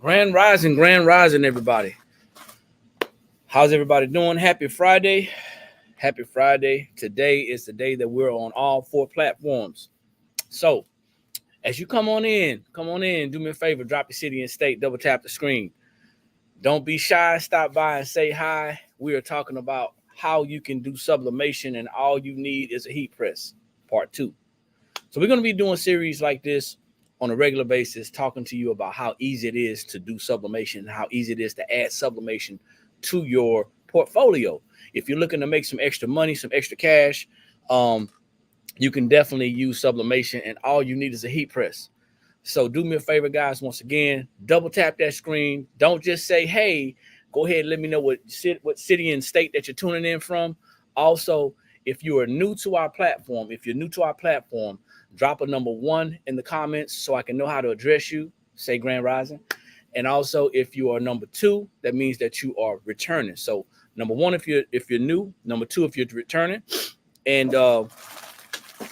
Grand rising, everybody. How's everybody doing? Happy Friday. Happy Friday. Today is the day that we're on all four platforms. So, as you come on in, do me a favor, drop your city and state, double tap the screen. Don't be shy, stop by and say hi. We are talking about how you can do sublimation, and all you need is a heat press, part 2. So, we're going to be doing series like this on a regular basis, talking to you about how easy it is to do sublimation and how easy it is to add sublimation to your portfolio. If you're looking to make some extra money, some extra cash, you can definitely use sublimation, and all you need is a heat press. So do me a favor, guys. Once again, double tap that screen. Don't just say, hey, go ahead and let me know what city and state that you're tuning in from. Also, if you are new to our platform, drop a number 1 in the comments so I can know how to address you. Say Grand Rising. And also, if you are number 2, that means that you are returning. So number 1, if you're new, number 2, if you're returning. And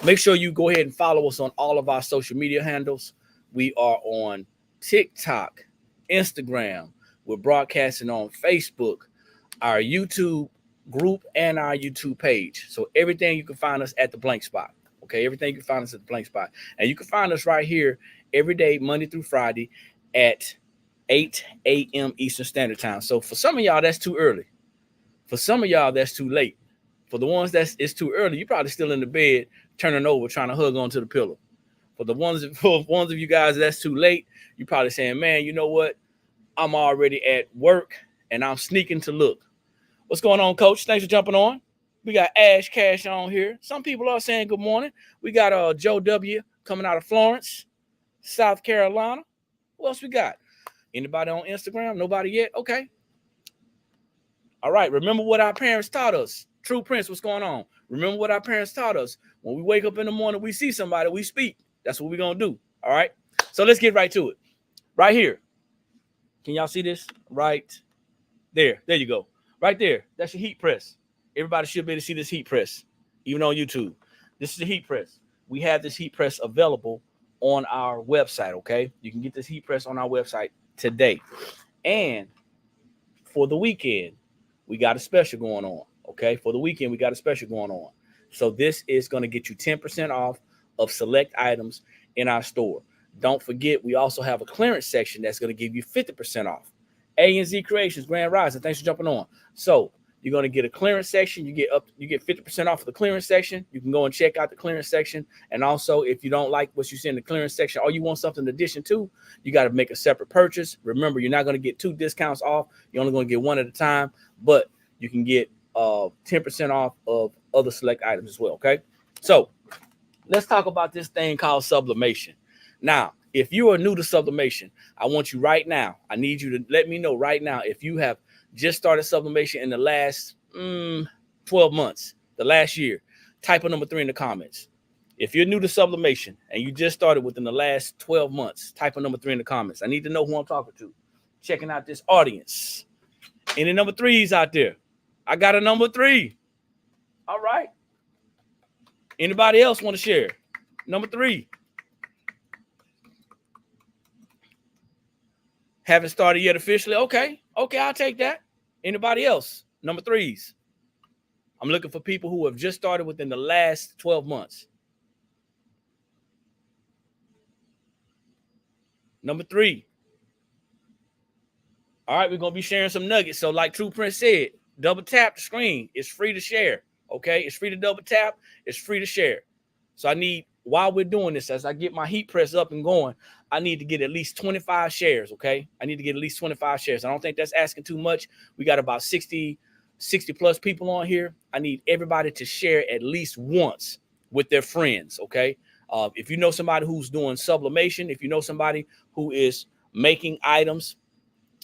make sure you go ahead and follow us on all of our social media handles. We are on TikTok, Instagram. We're broadcasting on Facebook, our YouTube group, and our YouTube page. So everything you can find us at the blank spot. Okay, everything you can find us at the blank spot. And you can find us right here every day, Monday through Friday at 8 a.m. Eastern Standard Time. So for some of y'all, that's too early. For some of y'all, that's too late. For the ones it's too early, you're probably still in the bed, turning over, trying to hug onto the pillow. For ones of you guys that's too late, you're probably saying, man, you know what? I'm already at work and I'm sneaking to look. What's going on, Coach? Thanks for jumping on. We got Ash Cash on here. Some people are saying good morning. We got Joe W. coming out of Florence, South Carolina. What else we got? Anybody on Instagram? Nobody yet? Okay. All right. Remember what our parents taught us. True Prince, what's going on? Remember what our parents taught us. When we wake up in the morning, we see somebody, we speak. That's what we're going to do. All right. So let's get right to it. Right here. Can y'all see this? Right there. There you go. Right there. That's your heat press. Everybody should be able to see this heat press, even on YouTube. This is the heat press. We have this heat press available on our website, okay? You can get this heat press on our website today. And for the weekend, we got a special going on, okay? For the weekend, we got a special going on. So this is going to get you 10% off of select items in our store. Don't forget, we also have a clearance section that's going to give you 50% off. A&Z Creations, Grand Rising, thanks for jumping on. So you're going to get a clearance section. You get 50% off of the clearance section. You can go and check out the clearance section. And also, if you don't like what you see in the clearance section or you want something in addition to, you got to make a separate purchase. Remember, you're not going to get 2 discounts off. You're only going to get 1 at a time, but you can get 10% off of other select items as well, okay? So let's talk about this thing called sublimation. Now, if you are new to sublimation, I want you right now, I need you to let me know right now if you have just started sublimation in the last 12 months, the last year. Type a number 3 in the comments. If you're new to sublimation and you just started within the last 12 months, type a number 3 in the comments. I need to know who I'm talking to. Checking out this audience. Any number 3s out there? I got a number 3. All right. Anybody else want to share? Number 3. Haven't started yet officially. Okay, I'll take that. Anybody else? Number 3s. I'm looking for people who have just started within the last 12 months. Number 3. All right, we're going to be sharing some nuggets. So like True Prince said, double tap the screen. It's free to share, okay? It's free to double tap. It's free to share. So I need, while we're doing this, as I get my heat press up and going, I need to get at least 25 shares, okay? I need to get at least 25 shares. I don't think that's asking too much. We got about 60 plus people on here. I need everybody to share at least once with their friends, okay? If you know somebody who's doing sublimation, if you know somebody who is making items,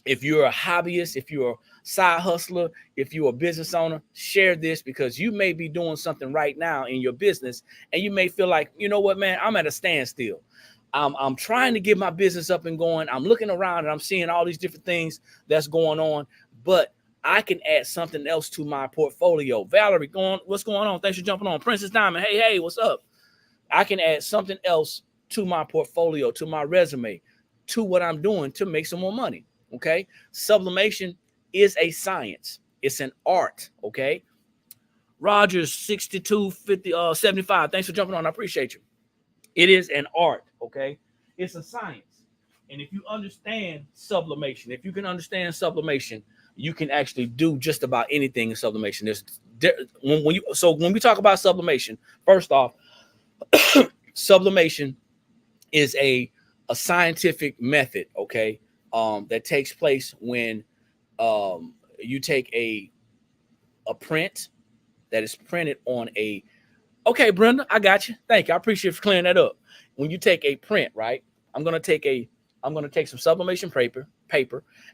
if you're a hobbyist, if you're a side hustler, if you're a business owner, share this, because you may be doing something right now in your business and you may feel like, you know what, man, I'm at a standstill. I'm trying to get my business up and going. I'm looking around and I'm seeing all these different things that's going on, but I can add something else to my portfolio. Valerie, what's going on? Thanks for jumping on. Princess Diamond, hey, what's up? I can add something else to my portfolio, to my resume. to what I'm doing to make some more money. Okay. Sublimation is a science. It's an art. Okay. Rogers 6250 75. Thanks for jumping on. I appreciate you. It is an art. Okay. It's a science. And if you understand sublimation, if you can understand sublimation, you can actually do just about anything in sublimation. When we talk about sublimation, first off, sublimation is a scientific method, okay, that takes place when you take a print that is printed on a. Okay, Brenda, I got you. Thank you. I appreciate you for clearing that up. When you take a print, right? I'm gonna take some sublimation paper.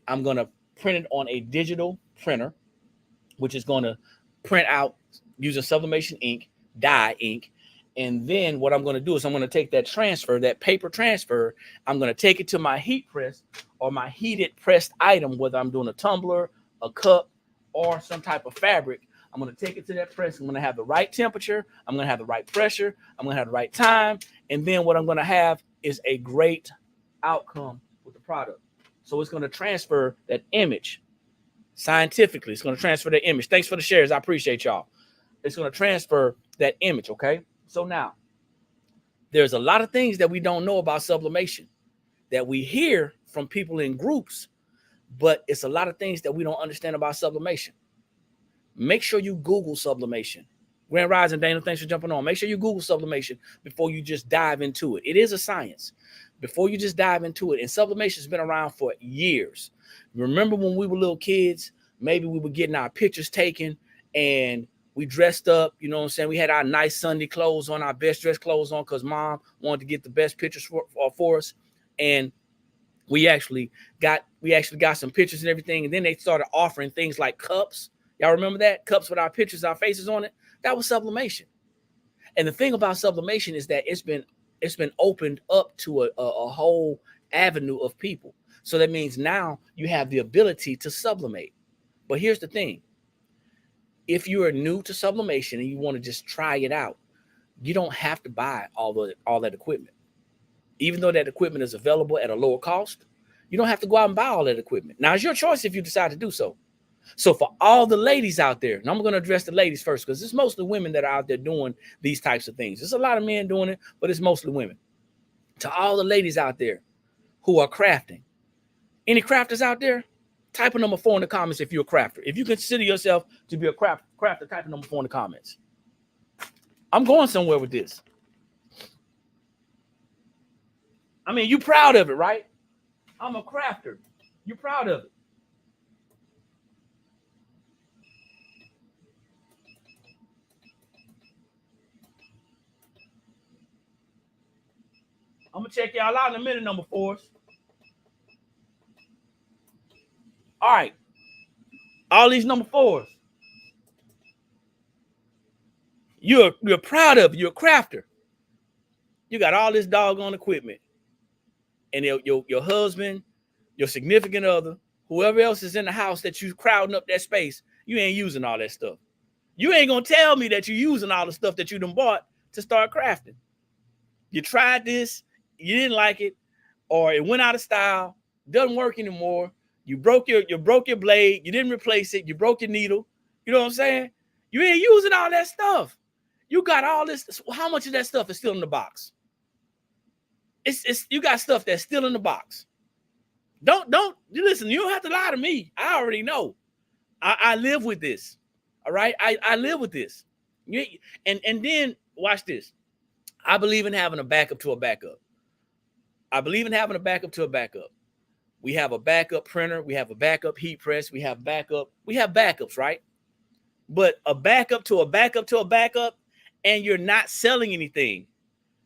I'm gonna print it on a digital printer, which is gonna print out using sublimation ink, dye ink. And then what I'm going to do is I'm going to take that paper transfer, I'm going to take it to my heat press or my heated pressed item, whether I'm doing a tumbler, a cup, or some type of fabric. I'm going to take it to that press. I'm going to have the right temperature. I'm going to have the right pressure. I'm going to have the right time. And then what I'm going to have is a great outcome with the product. So it's going to transfer that image scientifically. It's going to transfer that image. Thanks for the shares. I appreciate y'all. It's going to transfer that image, okay? So now, there's a lot of things that we don't know about sublimation that we hear from people in groups, but it's a lot of things that we don't understand about sublimation. Make sure you Google sublimation. Grand Rising, Dana, thanks for jumping on. Make sure you Google sublimation before you just dive into it. It is a science. Before you just dive into it, and sublimation has been around for years. Remember when we were little kids, maybe we were getting our pictures taken and we dressed up, you know what I'm saying? We had our nice Sunday clothes on, our best dress clothes on, because mom wanted to get the best pictures for us. And we actually got some pictures and everything. And then they started offering things like cups. Y'all remember that? Cups with our pictures, our faces on it. That was sublimation. And the thing about sublimation is that it's been opened up to a whole avenue of people. So that means now you have the ability to sublimate. But here's the thing. If you are new to sublimation and you want to just try it out, you don't have to buy all that equipment. Even though that equipment is available at a lower cost, you don't have to go out and buy all that equipment. Now, it's your choice if you decide to do so. So for all the ladies out there, and I'm going to address the ladies first because it's mostly women that are out there doing these types of things. There's a lot of men doing it, but it's mostly women. To all the ladies out there who are crafting, any crafters out there? Type a number 4 in the comments if you're a crafter. If you consider yourself to be a crafter, type a number 4 in the comments. I'm going somewhere with this. I mean, you proud of it, right? I'm a crafter. You're proud of it. I'm going to check y'all out in a minute, number 4s. All right. All these number 4s. You're proud of it. You're a crafter. You got all this doggone equipment. And your husband, your significant other, whoever else is in the house that you crowding up that space, you ain't using all that stuff. You ain't going to tell me that you're using all the stuff that you done bought to start crafting. You tried this, you didn't like it, or it went out of style, doesn't work anymore. You broke your blade, you didn't replace it, you broke your needle. You know what I'm saying? You ain't using all that stuff. You got all this. How much of that stuff is still in the box? It's you got stuff that's still in the box. Don't listen. You don't have to lie to me. I already know. I live with this. All right. I live with this. And then watch this. I believe in having a backup to a backup. I believe in having a backup to a backup. We have a backup printer. We have a backup heat press. We have backups, right? But a backup to a backup to a backup, and you're not selling anything.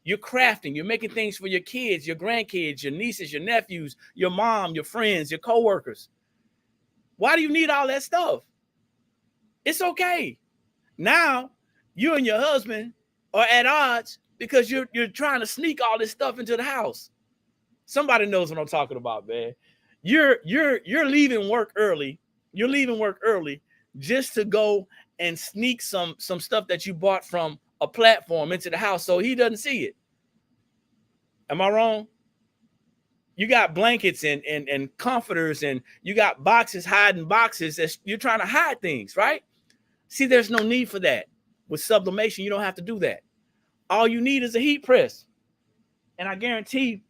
You're crafting. You're making things for your kids, your grandkids, your nieces, your nephews, your mom, your friends, your coworkers. Why do you need all that stuff? It's okay. Now, you and your husband are at odds because you're trying to sneak all this stuff into the house. Somebody knows what I'm talking about, man. You're leaving work early. You're leaving work early just to go and sneak some stuff that you bought from a platform into the house so he doesn't see it. Am I wrong? You got blankets and comforters, and you got boxes hiding boxes. You're trying to hide things, right? See, there's no need for that. With sublimation, you don't have to do that. All you need is a heat press. And I guarantee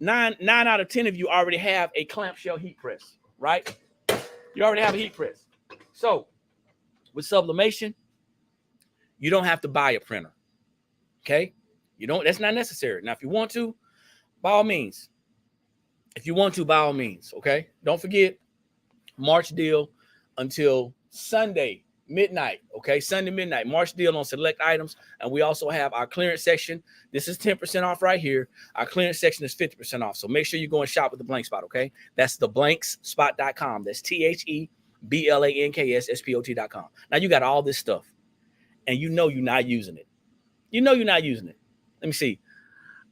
9 out of 10 of you already have a clamshell heat press, right? You already have a heat press. So with sublimation, you don't have to buy a printer. Okay? You don't, that's not necessary. Now, if you want to, by all means. If you want to, by all means, okay? Don't forget, March deal until Sunday midnight, okay? Sunday midnight, March deal on select items. And we also have our clearance section. This is 10% off right here. Our clearance section is 50% off. So make sure you go and shop with the Blank Spot, okay? That's theblankspot.com. That's THEBLANKSSPOT.com. Now you got all this stuff, and you know you're not using it. You know you're not using it. Let me see.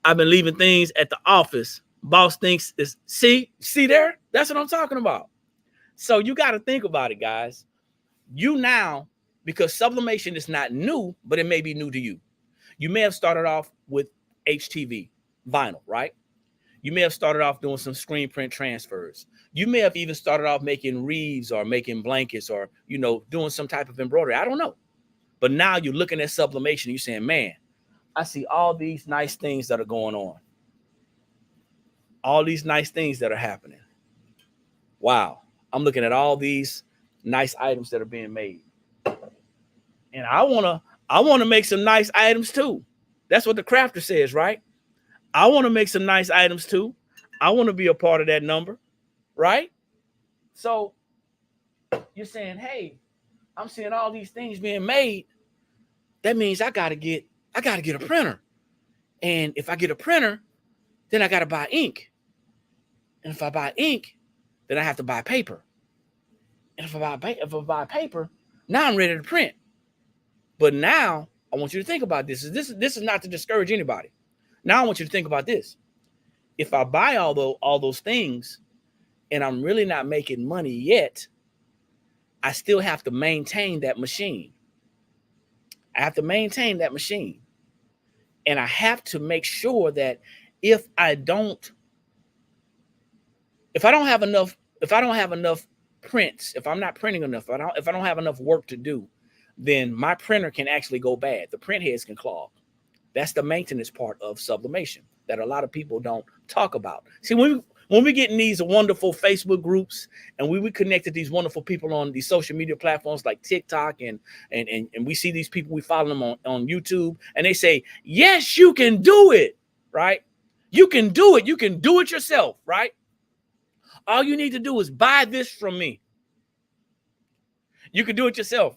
I've been leaving things at the office. Boss thinks is see there? That's what I'm talking about. So you got to think about it, guys. You now, because sublimation is not new, but it may be new to you. You may have started off with HTV vinyl, right? You may have started off doing some screen print transfers. You may have even started off making wreaths or making blankets or, you know, doing some type of embroidery. I don't know. But now you're looking at sublimation. You're saying, man, I see all these nice things that are going on. All these nice things that are happening. Wow. I'm looking at all these nice items that are being made. And I want to make some nice items too. That's what the crafter says, right? I want to make some nice items too. I want to be a part of that number, right? So you're saying, hey, I'm seeing all these things being made. That means I gotta get a printer. And if I get a printer, then I gotta buy ink. And if I buy ink, then I have to buy paper. And if I buy paper, now I'm ready to print. But now I want you to think about this. This is not to discourage anybody. Now I want you to think about this. If I buy all those things and I'm really not making money yet, I still have to maintain that machine. I have to maintain that machine. And I have to make sure that if I don't have enough prints, if I'm not printing enough, if I don't have enough work to do, then my printer can actually go bad. The print heads can clog. That's the maintenance part of sublimation that a lot of people don't talk about. See, when we get in these wonderful Facebook groups and we connect to these wonderful people on these social media platforms like TikTok and we see these people, we follow them on YouTube, and they say, yes, you can do it, right? You can do it. You can do it yourself, right? All you need to do is buy this from me. You can do it yourself.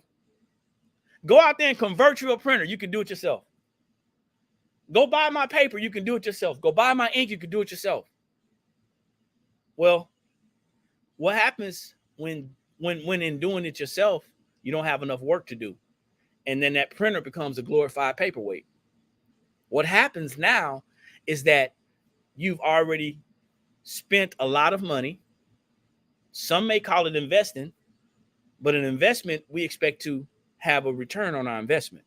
Go out there and convert you a printer. You can do it yourself. Go buy my paper. You can do it yourself. Go buy my ink. You can do it yourself. Well, what happens when in doing it yourself, you don't have enough work to do? And then that printer becomes a glorified paperweight. What happens now is that you've already spent a lot of money. Some may call it investing, but an investment, we expect to have a return on our investment.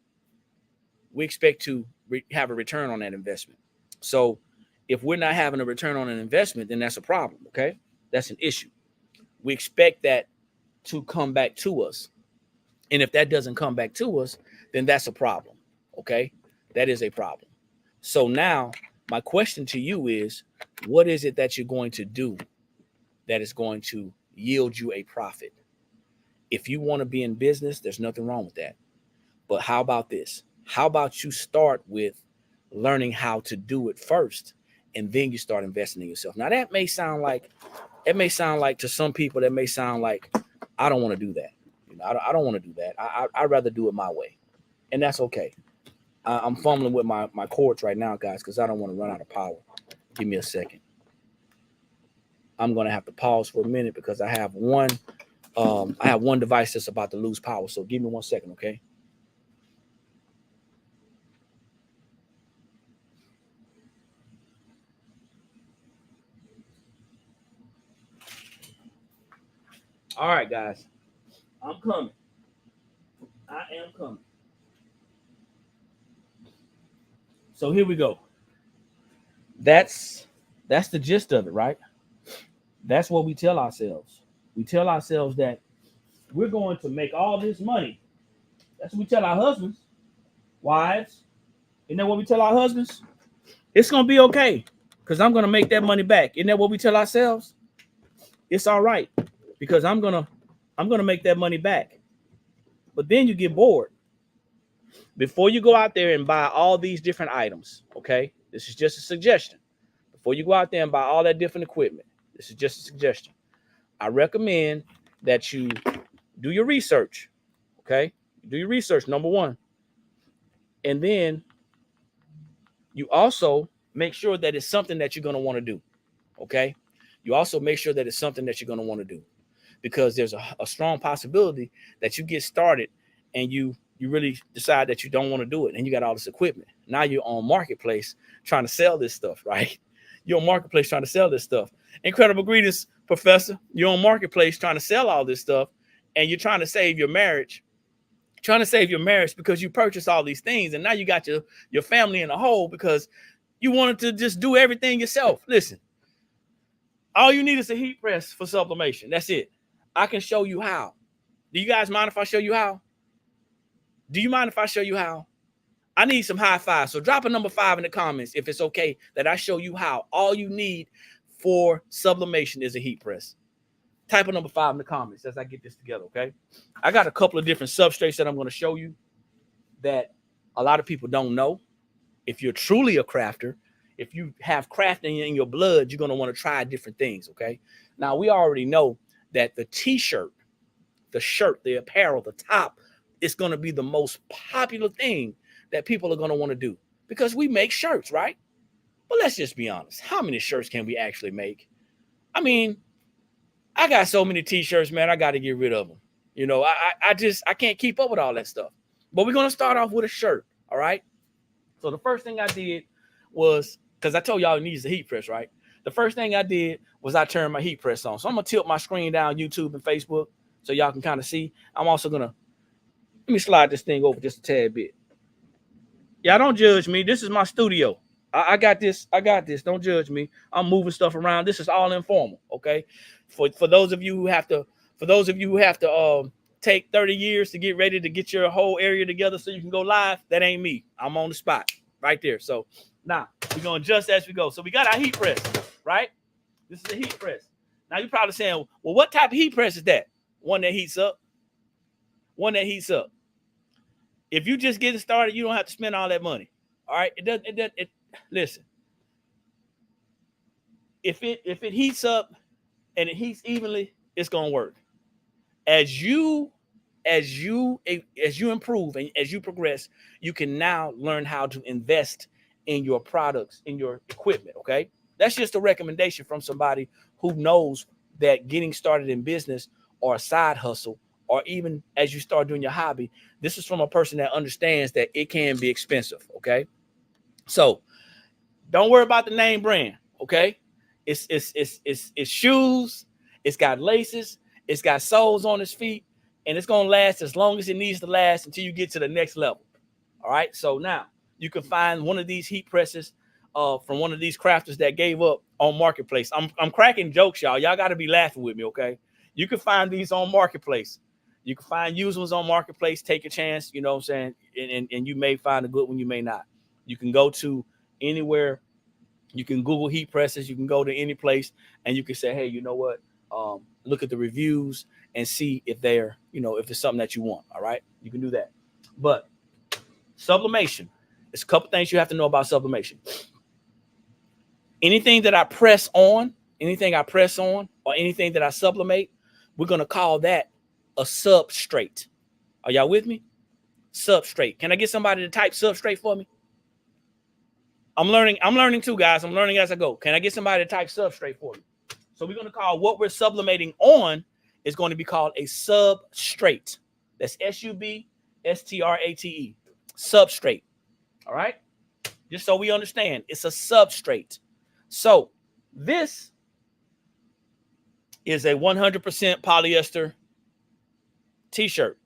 We expect to have a return on that investment. So if we're not having a return on an investment, then that's a problem, okay? That's an issue. We expect that to come back to us. And if that doesn't come back to us, then that's a problem, okay? That is a problem. So now my question to you is, what is it that you're going to do that is going to yield you a profit? If you want to be in business, there's nothing wrong with that. But how about this? How about you start with learning how to do it first, and then you start investing in yourself? Now that may sound like to some people, that may sound like, I don't want to do that. You know, I don't want to do that. I'd rather do it my way. And that's okay. I'm fumbling with my cords right now, guys, because I don't want to run out of power. Give me a second. I'm going to have to pause for a minute because I have one device that's about to lose power. So give me 1 second, okay? All right, guys. I'm coming. I am coming. So here we go. That's That's the gist of it, right? That's what we tell ourselves. We tell ourselves that we're going to make all this money. That's what we tell our husbands, wives. Isn't that what we tell our husbands? It's going to be okay because I'm going to make that money back. Isn't that what we tell ourselves? It's all right because I'm gonna make that money back. But then you get bored. Before you go out there and buy all these different items, okay? This is just a suggestion. Before you go out there and buy all that different equipment, this is just a suggestion. I recommend that you do your research, okay? Do your research, number one. And then you also make sure that it's something that you're going to want to do, okay? You also make sure that it's something that you're going to want to do because there's a strong possibility that you get started and you really decide that you don't want to do it and you got all this equipment. Now you're on Marketplace trying to sell this stuff, right? You're on Marketplace trying to sell this stuff. Incredible greetings, Professor. You're on Marketplace trying to sell all this stuff and you're trying to save your marriage. Trying to save your marriage because you purchased all these things and now you got your family in a hole because you wanted to just do everything yourself. Listen, all you need is a heat press for sublimation. That's it. I can show you how. Do you guys mind if I show you how? Do you mind if I show you how? I need some high fives. So drop a number 5 in the comments if it's okay that I show you how. All you need for sublimation is a heat press. Type a number 5 in the comments as I get this together, okay? I got a couple of different substrates that I'm going to show you that a lot of people don't know. If you're truly a crafter, if you have crafting in your blood, you're going to want to try different things, okay? Now, we already know that the t-shirt, the shirt, the apparel, the top is going to be the most popular thing that people are going to want to do because we make shirts, right? But let's just be honest. How many shirts can we actually make? I mean, I got so many t-shirts, man, I got to get rid of them. You know, I can't keep up with all that stuff. But we're going to start off with a shirt, all right? So the first thing I did was, because I told y'all it needs a heat press, right? The first thing I did was I turned my heat press on. So I'm going to tilt my screen down YouTube and Facebook so y'all can kind of see. I'm also going to, let me slide this thing over just a tad bit. Y'all don't judge me. This is my studio. I got this. I got this. Don't judge me. I'm moving stuff around. This is all informal, okay? For those of you who have to, take 30 years to get ready to get your whole area together so you can go live, that ain't me. I'm on the spot right there. So now we're going to adjust as we go. So we got our heat press, right? This is a heat press. Now you're probably saying, well, what type of heat press is that? One that heats up. One that heats up. If you just get it started, you don't have to spend all that money. All right. Listen. If it heats up and it heats evenly, it's gonna work. As you improve and as you progress, you can now learn how to invest in your products, in your equipment. Okay. That's just a recommendation from somebody who knows that getting started in business or a side hustle, or even as you start doing your hobby, this is from a person that understands that it can be expensive. Okay. So don't worry about the name brand. Okay. It's shoes. It's got laces. It's got soles on its feet, and it's going to last as long as it needs to last until you get to the next level. All right. So now you can find one of these heat presses from one of these crafters that gave up on Marketplace. I'm cracking jokes, y'all. Y'all got to be laughing with me. Okay. You can find these on Marketplace. You can find used ones on Marketplace. Take a chance. You know what I'm saying? And you may find a good one. You may not. You can go to anywhere. You can Google heat presses. You can go to any place and you can say, hey, you know what? Look at the reviews and see if they're, if it's something that you want. All right. You can do that. But sublimation, there's a couple things you have to know about sublimation. Anything that I press on, or anything that I sublimate, we're going to call that a substrate. Are y'all with me? Substrate. Can I get somebody to type substrate for me? I'm learning too, guys. I'm learning as I go. Can I get somebody to type substrate for me? So we're going to call what we're sublimating on is going to be called a substrate. That's substrate. Substrate. All right? Just so we understand, it's a substrate. So this is a 100% polyester t-shirt.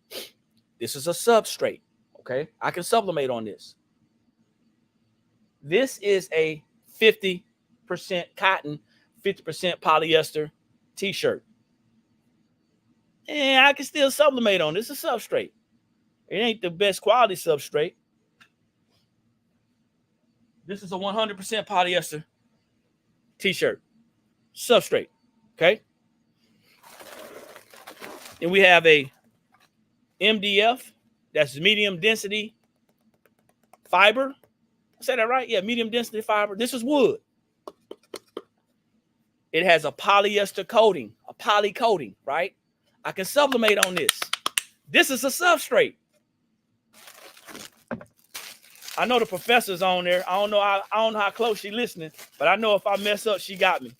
This is a substrate. Okay? I can sublimate on this. This is a 50 cotton, 50% polyester t-shirt. And I can still sublimate on this. It's a substrate. It ain't the best quality substrate. This is a 100% polyester t-shirt substrate. Okay. And we have a MDF, that's medium density fiber. I said that right? Yeah, medium density fiber. This is wood. It has a polyester coating, a poly coating, right? I can sublimate on this. This is a substrate. I know the professor's on there. I don't know how close she's listening, but I know if I mess up, she got me.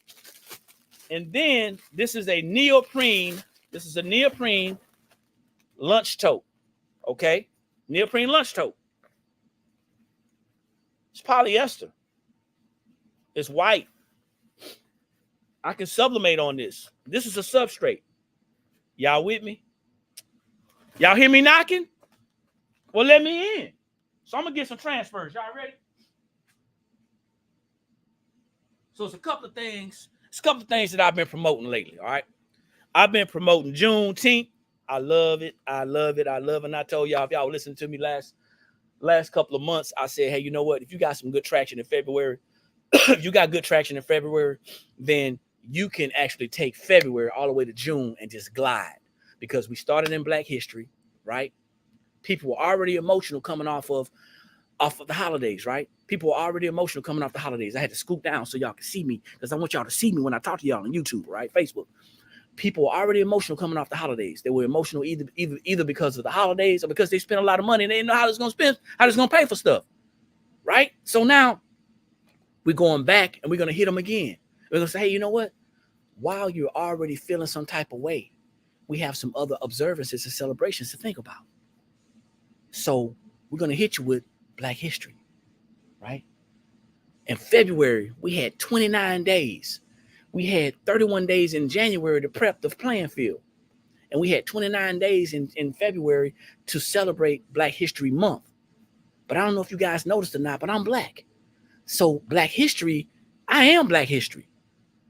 And then this is a neoprene. This is a neoprene lunch tote. Okay? Neoprene lunch tote. It's polyester. It's white. I can sublimate on this. This is a substrate. Y'all with me? Y'all hear me knocking? Well, let me in. So I'm going to get some transfers. Y'all ready? So it's a couple of things. It's a couple of things that I've been promoting lately, all right? I've been promoting Juneteenth. I love it. I love it. I love it. And I told y'all, if y'all listened to me last couple of months, I said, hey, you know what? If you got some good traction in February, if you got good traction in February, then you can actually take February all the way to June and just glide, because we started in Black History, right? People were already emotional coming off of the holidays, right? People were already emotional coming off the holidays. I had to scoop down so y'all can see me, because I want y'all to see me when I talk to y'all on YouTube, right? Facebook. People were already emotional coming off the holidays. They were emotional either because of the holidays or because they spent a lot of money and they didn't know how it's going to spend, how it's going to pay for stuff, right? So now we're going back and we're going to hit them again. We're going to say, hey, you know what? While you're already feeling some type of way, we have some other observances and celebrations to think about. So we're going to hit you with Black History, right? In February, we had 29 days. We had 31 days in January to prep the playing field. And we had 29 days in February to celebrate Black History Month. But I don't know if you guys noticed or not, but I'm Black. So Black History, I am Black History.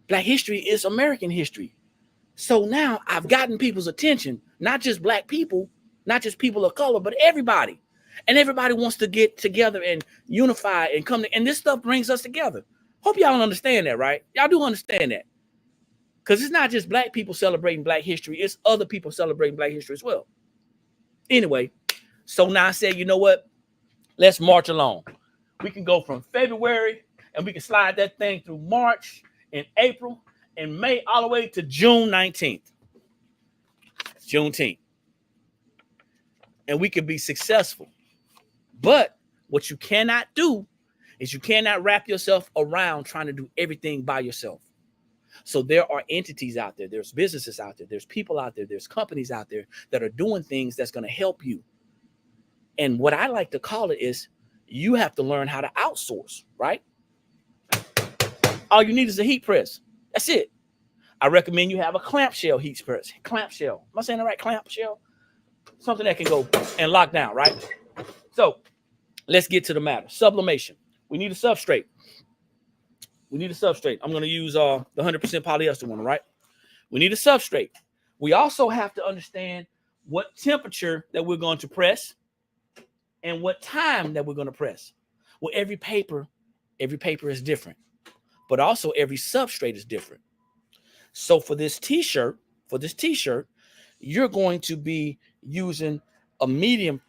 Black history is American history. So now I've gotten people's attention, not just Black people, not just people of color, but everybody. And everybody wants to get together and unify and come and this stuff brings us together. Hope y'all understand that, right? Y'all do understand that. Because it's not just Black people celebrating Black history, it's other people celebrating Black history as well. Anyway, so now I said, you know what? Let's march along. We can go from February and we can slide that thing through March and April and May all the way to June 19th. Juneteenth. And we can be successful. But what you cannot do is you cannot wrap yourself around trying to do everything by yourself. So there are entities out there, there's businesses out there, there's people out there, there's companies out there that are doing things that's going to help you. And what I like to call it is you have to learn how to outsource, right? All you need is a heat press. That's it. I recommend you have a clamshell heat press. Clamshell. Am I saying the right? Clamshell? Something that can go and lock down, right? So let's get to the matter. Sublimation. We need a substrate. We need a substrate. I'm going to use the 100% polyester one, right? We need a substrate. We also have to understand what temperature that we're going to press and what time that we're going to press. Well, every paper is different, but also every substrate is different. So for this t-shirt, you're going to be using a medium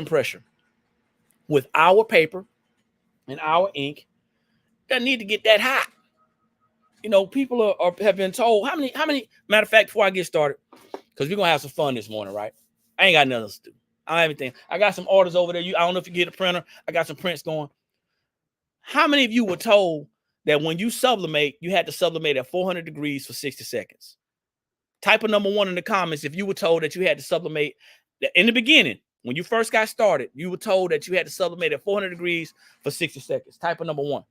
pressure with our paper and our ink. Doesn't need to get that hot. You know, people have been told how many, matter of fact, before I get started, because we're going to have some fun this morning, right? I ain't got nothing else to do. I don't have anything. I got some orders over there. I don't know if you get a printer. I got some prints going. How many of you were told that when you sublimate, you had to sublimate at 400 degrees for 60 seconds? Type a number 1 in the comments if you were told that you had to sublimate in the beginning. When you first got started, you were told that you had to sublimate at 400 degrees for 60 seconds. Type a number 1.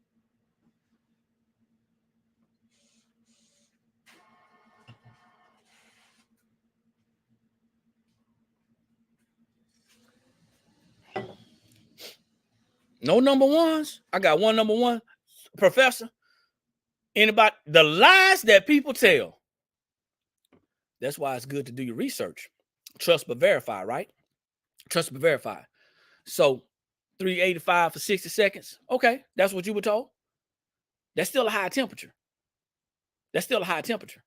No number ones. I got one number 1. Professor, Anybody, the lies that people tell. That's why it's good to do your research. Trust but verify, right? Trust but verify. So 385 for 60 seconds. Okay, that's what you were told. That's still a high temperature. That's still a high temperature.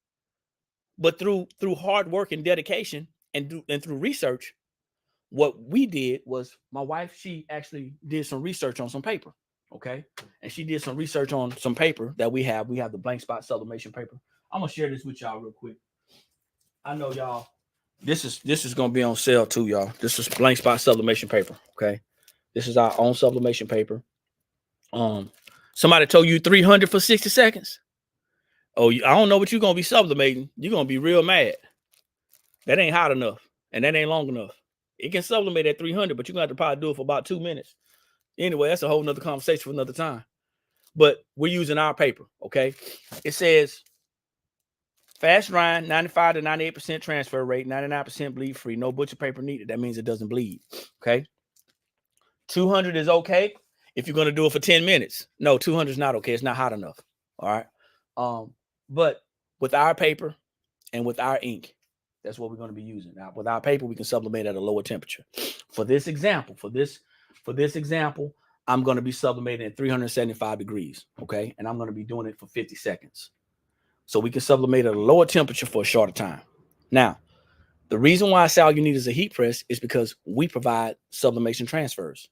But through hard work and dedication and through research, what we did was my wife, she actually did some research on some paper. Okay. And she did some research on some paper that we have. We have the blank spot sublimation paper. I'm gonna share this with y'all real quick. I know y'all, this is gonna be on sale too, y'all. This is blank spot sublimation paper. Okay. This is our own sublimation paper. Somebody told you 300 for 60 seconds. Oh, I don't know what you're gonna be sublimating. You're gonna be real mad. That ain't hot enough, and that ain't long enough. It can sublimate at 300, but you're gonna have to probably do it for about 2 minutes. Anyway, that's a whole nother conversation for another time. But we're using our paper, okay? It says fast drying, 95 to 98% transfer rate, 99% bleed free, no butcher paper needed. That means it doesn't bleed, okay? 200 is okay if you're gonna do it for 10 minutes. No, 200 is not okay. It's not hot enough. All right. But with our paper and with our ink, that's what we're going to be using. Now, with our paper, we can sublimate at a lower temperature. For this example, I'm going to be sublimating at 375 degrees, okay? And I'm going to be doing it for 50 seconds. So we can sublimate at a lower temperature for a shorter time. Now, the reason why I say all you need is a heat press is because we provide sublimation transfers.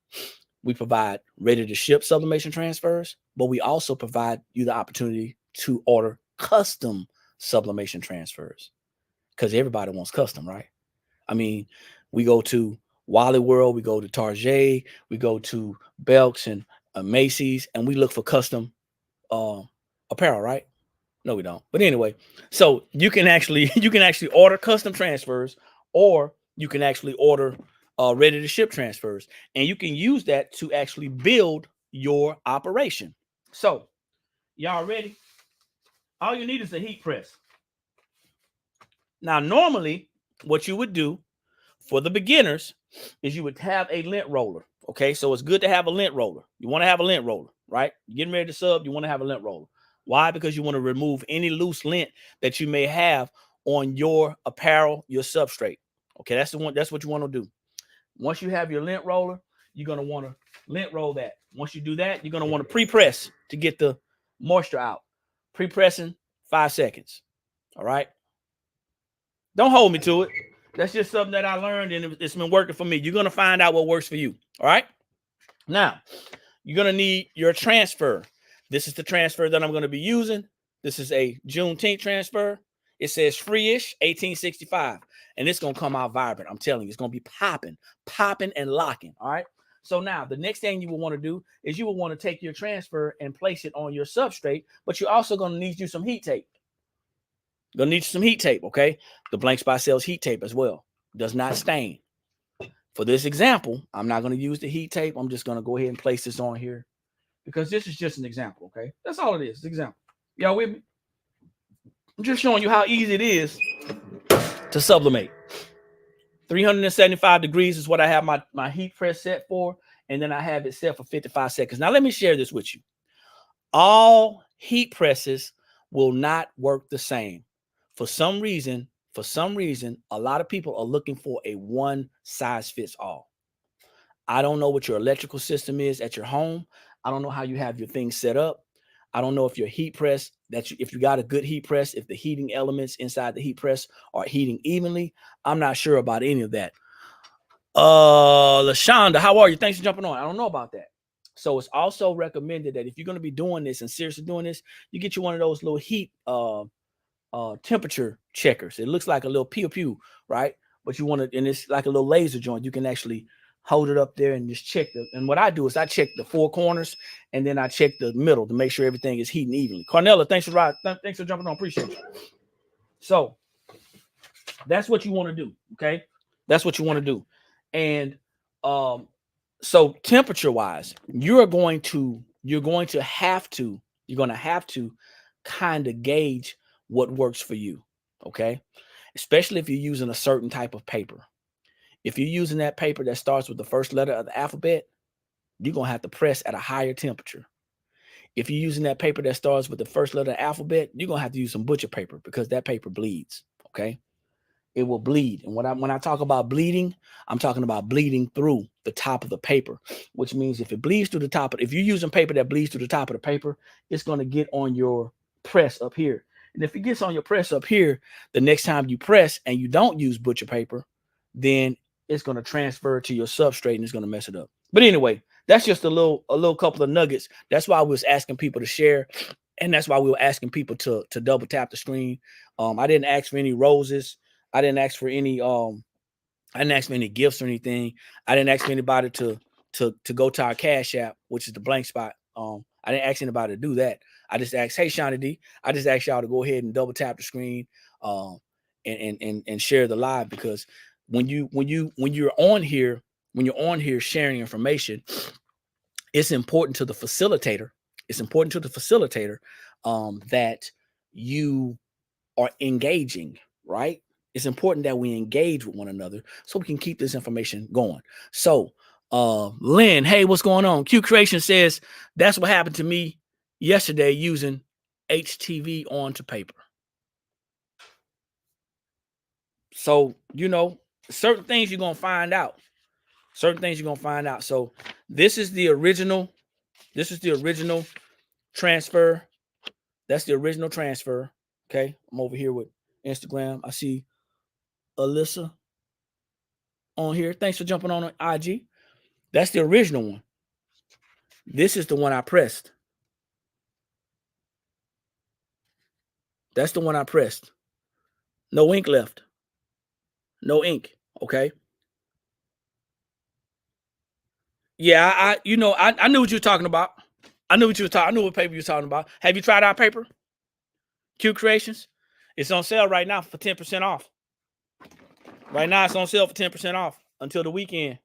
We provide ready-to-ship sublimation transfers, but we also provide you the opportunity to order custom sublimation transfers because everybody wants custom, right? I mean, we go to Wally World, we go to Target, we go to Belks and Macy's, and we look for custom apparel, right? No, we don't. But anyway, so you can actually order custom transfers, or you can actually order ready to ship transfers, and you can use that to actually build your operation. So, y'all ready? All you need is a heat press. Now, normally, what you would do for the beginners is you would have a lint roller. Okay, so it's good to have a lint roller. You want to have a lint roller, right? You're getting ready to sub, you want to have a lint roller. Why? Because you want to remove any loose lint that you may have on your apparel, your substrate. Okay, that's what you want to do. Once you have your lint roller, you're going to want to lint roll that. Once you do that, you're going to want to pre-press to get the moisture out. Pre-pressing 5 seconds. All right. Don't hold me to it. That's just something that I learned, and it's been working for me. You're going to find out what works for you. All right. Now, you're going to need your transfer. This is the transfer that I'm going to be using. This is a Juneteenth transfer. It says Free-ish 1865, and it's going to come out vibrant. I'm telling you, it's going to be popping and locking. All right. So now the next thing you will want to do is you will want to take your transfer and place it on your substrate, but you're also going to need you some heat tape. You're going to need some heat tape, okay? The blank spot sells heat tape as well. Does not stain. For this example, I'm not going to use the heat tape. I'm just going to go ahead and place this on here because this is just an example, okay? That's all it is, example. Y'all with me? I'm just showing you how easy it is to sublimate. 375 degrees is what I have my heat press set for, and then I have it set for 55 seconds. Now, let me share this with you. All heat presses will not work the same. For some reason, a lot of people are looking for a one size fits all. I don't know what your electrical system is at your home. I don't know how you have your things set up. I don't know if your heat press, if you got a good heat press, if the heating elements inside the heat press are heating evenly. I'm not sure about any of that. LaShonda, how are you? Thanks for jumping on. I don't know about that. So it's also recommended that if you're going to be doing this and seriously doing this, you get you one of those little heat temperature checkers. It looks like a little pew pew, right? But you want to, and it's like a little laser joint. You can actually hold it up there and just check and what I do is I check the four corners and then I check the middle to make sure everything is heating evenly. Carnella, thanks for jumping on. Appreciate you. So that's what you want to do. Okay. That's what you want to do. And so temperature wise, you're going to have to kind of gauge what works for you. Okay. Especially if you're using a certain type of paper. If you're using that paper that starts with the first letter of the alphabet, you're going to have to press at a higher temperature. If you're using that paper that starts with the first letter of the alphabet, you're gonna have to use some butcher paper because that paper bleeds. Okay, it will bleed. And when I talk about bleeding, I'm talking about bleeding through the top of the paper, which means if it bleeds through the top of, if you're using paper that bleeds through the top of the paper, it's gonna get on your press up here. And if it gets on your press up here, the next time you press and you don't use butcher paper, then it's gonna transfer to your substrate and it's gonna mess it up. But anyway, that's just a little couple of nuggets. That's why I was asking people to share, and that's why we were asking people to double tap the screen. I didn't ask for any roses. I didn't ask for any I didn't ask for any gifts or anything. I didn't ask for anybody to go to our Cash App, which is the blank spot. I didn't ask anybody to do that. I just asked, hey Shawnee D, I just asked y'all to go ahead and double tap the screen and share the live, because when you're on here sharing information, it's important to the facilitator. It's important to the facilitator that you are engaging, right? It's important that we engage with one another so we can keep this information going. So, Lynn, hey, what's going on? Q Creation says that's what happened to me yesterday using HTV onto paper. So, certain things you're going to find out. Certain things you're going to find out. So, this is the original transfer. That's the original transfer. Okay. I'm over here with Instagram. I see Alyssa on here. Thanks for jumping on IG. That's the original one. This is the one I pressed. That's the one I pressed. No ink left. No ink. Okay. Yeah, I knew what you were talking about. I knew what paper you were talking about. Have you tried our paper? Q Creations? It's on sale right now for 10% off. Right now it's on sale for 10% off until the weekend.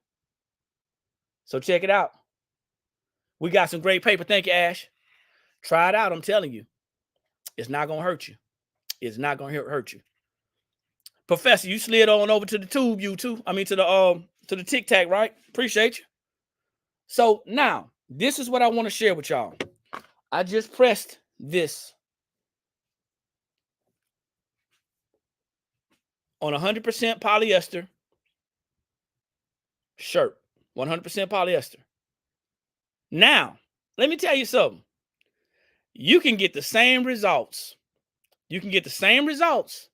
So check it out. We got some great paper. Thank you, Ash. Try it out. I'm telling you. It's not going to hurt you. It's not going to hurt you. Professor, you slid on over to the tube, you too. I mean, to the Tic Tac, right? Appreciate you. So now, this is what I want to share with y'all. I just pressed this on 100% polyester shirt. 100% polyester. Now, let me tell you something. You can get the same results. You can get the same results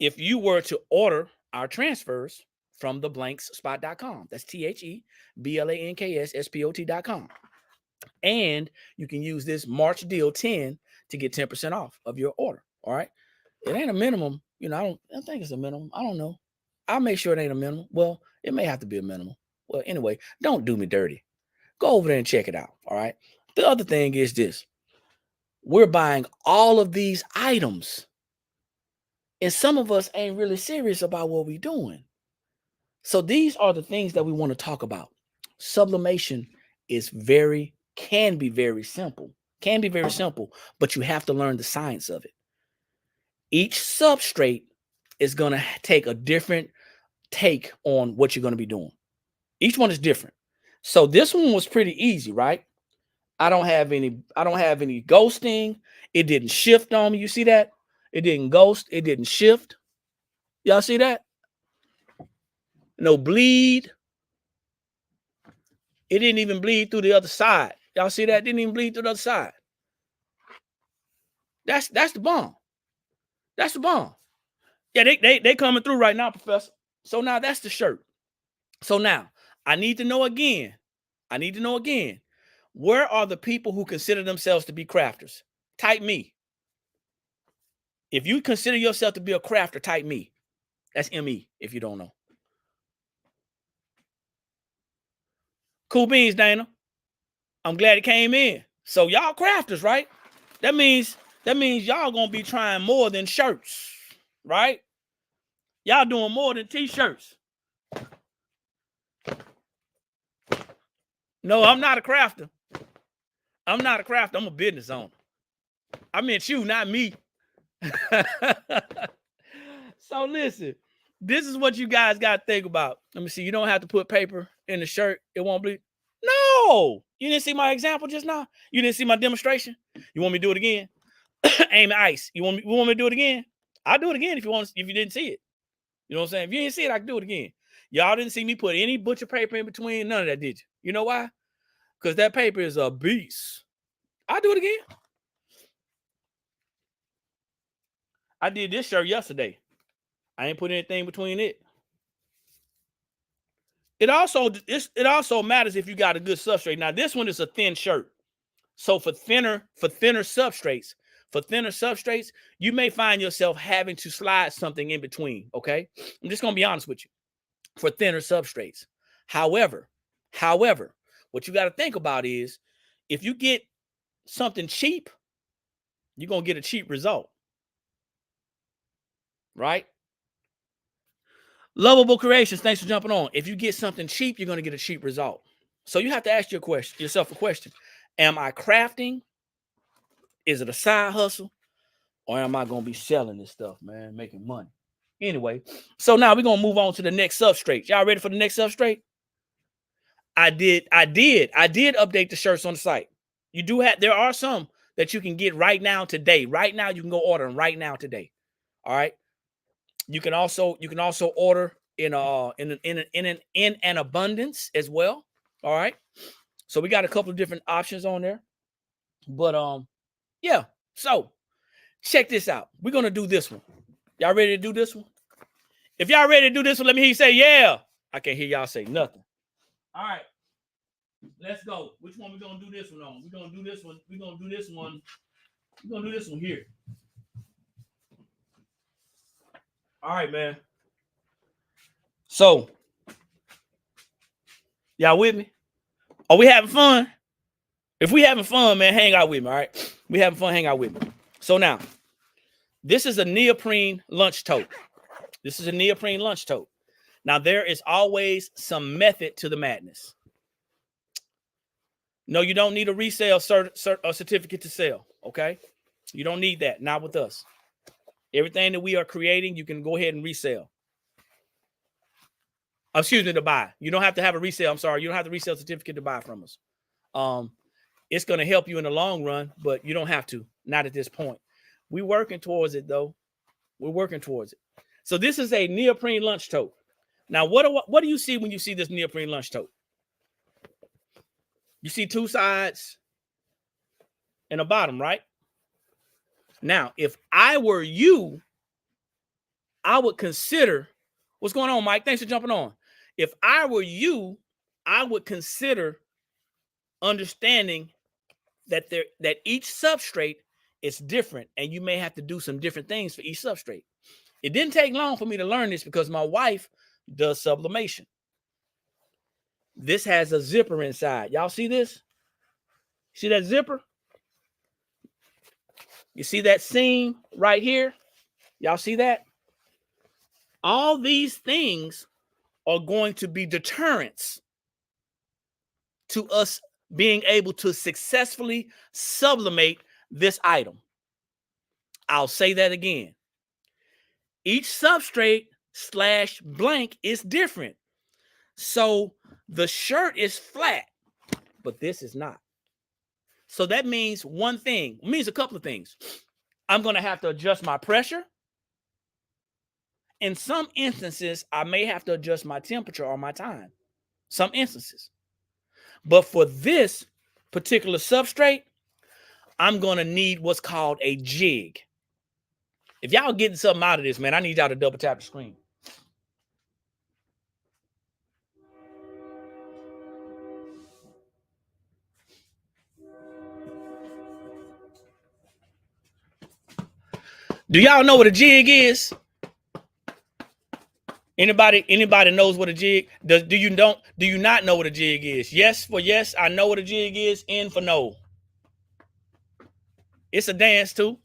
if you were to order our transfers from theblankspot.com. That's THEBLANKSSPOT.com. And you can use this March deal 10 to get 10% off of your order. All right. It ain't a minimum. I don't think it's a minimum. I don't know. I'll make sure it ain't a minimum. Well, it may have to be a minimum. Well, anyway, don't do me dirty. Go over there and check it out. All right. The other thing is this. We're buying all of these items, and some of us ain't really serious about what we're doing. So these are the things that we want to talk about. Sublimation can be very simple, but you have to learn the science of it. Each substrate is going to take a different take on what you're going to be doing. Each one is different. So this one was pretty easy, right? I don't have any ghosting. It didn't shift on me. You see that? It didn't ghost. It didn't shift. Y'all see that? No bleed. It didn't even bleed through the other side. Y'all see that? It didn't even bleed through the other side. That's the bomb. That's the bomb. Yeah, they coming through right now, Professor. So now that's the shirt. So now I need to know again. Where are the people who consider themselves to be crafters? Type me. If you consider yourself to be a crafter, type me. That's ME if you don't know. Cool beans, Dana. I'm glad it came in. So y'all crafters, right? That means y'all gonna be trying more than shirts, right? Y'all doing more than t-shirts. No, I'm not a crafter. I'm a business owner. I meant you, not me. So listen, this is what you guys got to think about. Let me see. You don't have to put paper in the shirt. It won't bleed. Oh, you didn't see my example just now? You didn't see my demonstration? You want me to do it again? Aim ice. You want me to do it again? I'll do it again if you didn't see it. You know what I'm saying? If you didn't see it, I can do it again. Y'all didn't see me put any butcher paper in between. None of that, did you? You know why? Because that paper is a beast. I'll do it again. I did this shirt yesterday. I ain't put anything between it. It also matters if you got a good substrate. Now, this one is a thin shirt. So for thinner substrates, you may find yourself having to slide something in between. Okay. I'm just gonna be honest with you. For thinner substrates. However, what you got to think about is if you get something cheap, you're gonna get a cheap result. Right? Lovable Creations, thanks for jumping on. If you get something cheap, you're going to get a cheap result. So you have to ask yourself a question. Am I crafting? Is it a side hustle? Or am I going to be selling this stuff, man, making money? Anyway, so now we're going to move on to the next substrate. Y'all ready for the next substrate? I did update the shirts on the site. There are some that you can get right now today. Right now, you can go order them right now today. All right. You can also order in an abundance as well. All right. So we got a couple of different options on there. But yeah. So check this out. We're gonna do this one. Y'all ready to do this one? If y'all ready to do this one, let me hear you say yeah. I can't hear y'all say nothing. All right. Let's go. Which one we gonna do this one on? We're gonna do this one. We're gonna do this one. We're gonna do this one here. All right, man. So, y'all with me? Are we having fun? If we having fun, man, hang out with me, all right? We having fun, hang out with me. So now, this is a neoprene lunch tote. Now, there is always some method to the madness. No, you don't need a resale certificate to sell, okay? You don't need that, not with us. Everything that we are creating, you can go ahead and resell. Excuse me, to buy. You don't have to have a resale. I'm sorry. You don't have the resale certificate to buy from us. It's going to help you in the long run, but you don't have to. Not at this point. We're working towards it, though. We're working towards it. So this is a neoprene lunch tote. Now, what do you see when you see this neoprene lunch tote? You see two sides and a bottom, right? Now, if I were you, I would consider, what's going on, Mike? Thanks for jumping on. If I were you, I would consider understanding that each substrate is different, and you may have to do some different things for each substrate. It didn't take long for me to learn this because my wife does sublimation. This has a zipper inside. Y'all see this? See that zipper? You see that seam right here? Y'all see that? All these things are going to be deterrents to us being able to successfully sublimate this item. I'll say that again. Each substrate / blank is different. So the shirt is flat, but this is not. So that means one thing. It means a couple of things. I'm going to have to adjust my pressure. In some instances, I may have to adjust my temperature or my time. Some instances. But for this particular substrate, I'm going to need what's called a jig. If y'all getting something out of this, man, I need y'all to double tap the screen. Do y'all know what a jig is? Anybody knows what a jig? Do you not know what a jig is? Yes for yes, I know what a jig is. N for no. It's a dance too.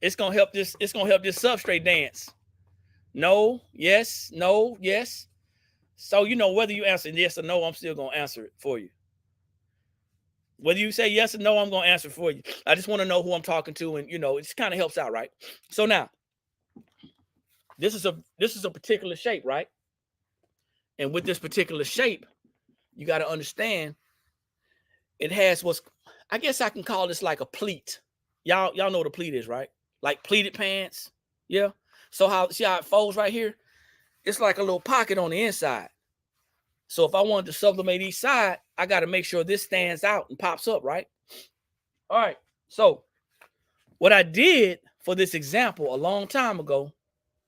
It's gonna help this substrate dance. No, yes, no, yes. So whether you answer yes or no, I'm still gonna answer it for you. Whether you say yes or no, I'm gonna answer for you. I just want to know who I'm talking to, and it just kind of helps out, right? So now, this is a particular shape, right? And with this particular shape, you got to understand it has what's, I guess I can call this like a pleat. Y'all know what a pleat is, right? Like pleated pants. Yeah. So see how it folds right here? It's like a little pocket on the inside. So if I wanted to sublimate each side, I got to make sure this stands out and pops up, right? All right. So what I did for this example a long time ago,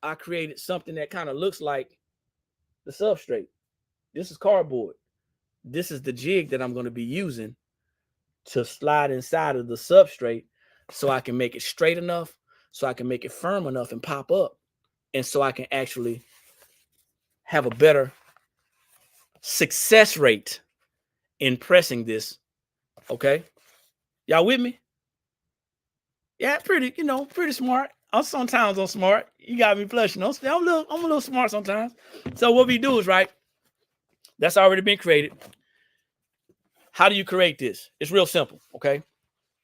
I created something that kind of looks like the substrate. This is cardboard. This is the jig that I'm going to be using to slide inside of the substrate so I can make it straight enough, so I can make it firm enough and pop up, and so I can actually have a better success rate in pressing this. Okay? Y'all with me? Yeah, pretty smart. Sometimes I'm smart. You got me blushing. I'm a little smart sometimes. So what we do is, right, that's already been created. How do you create this? It's real simple, okay?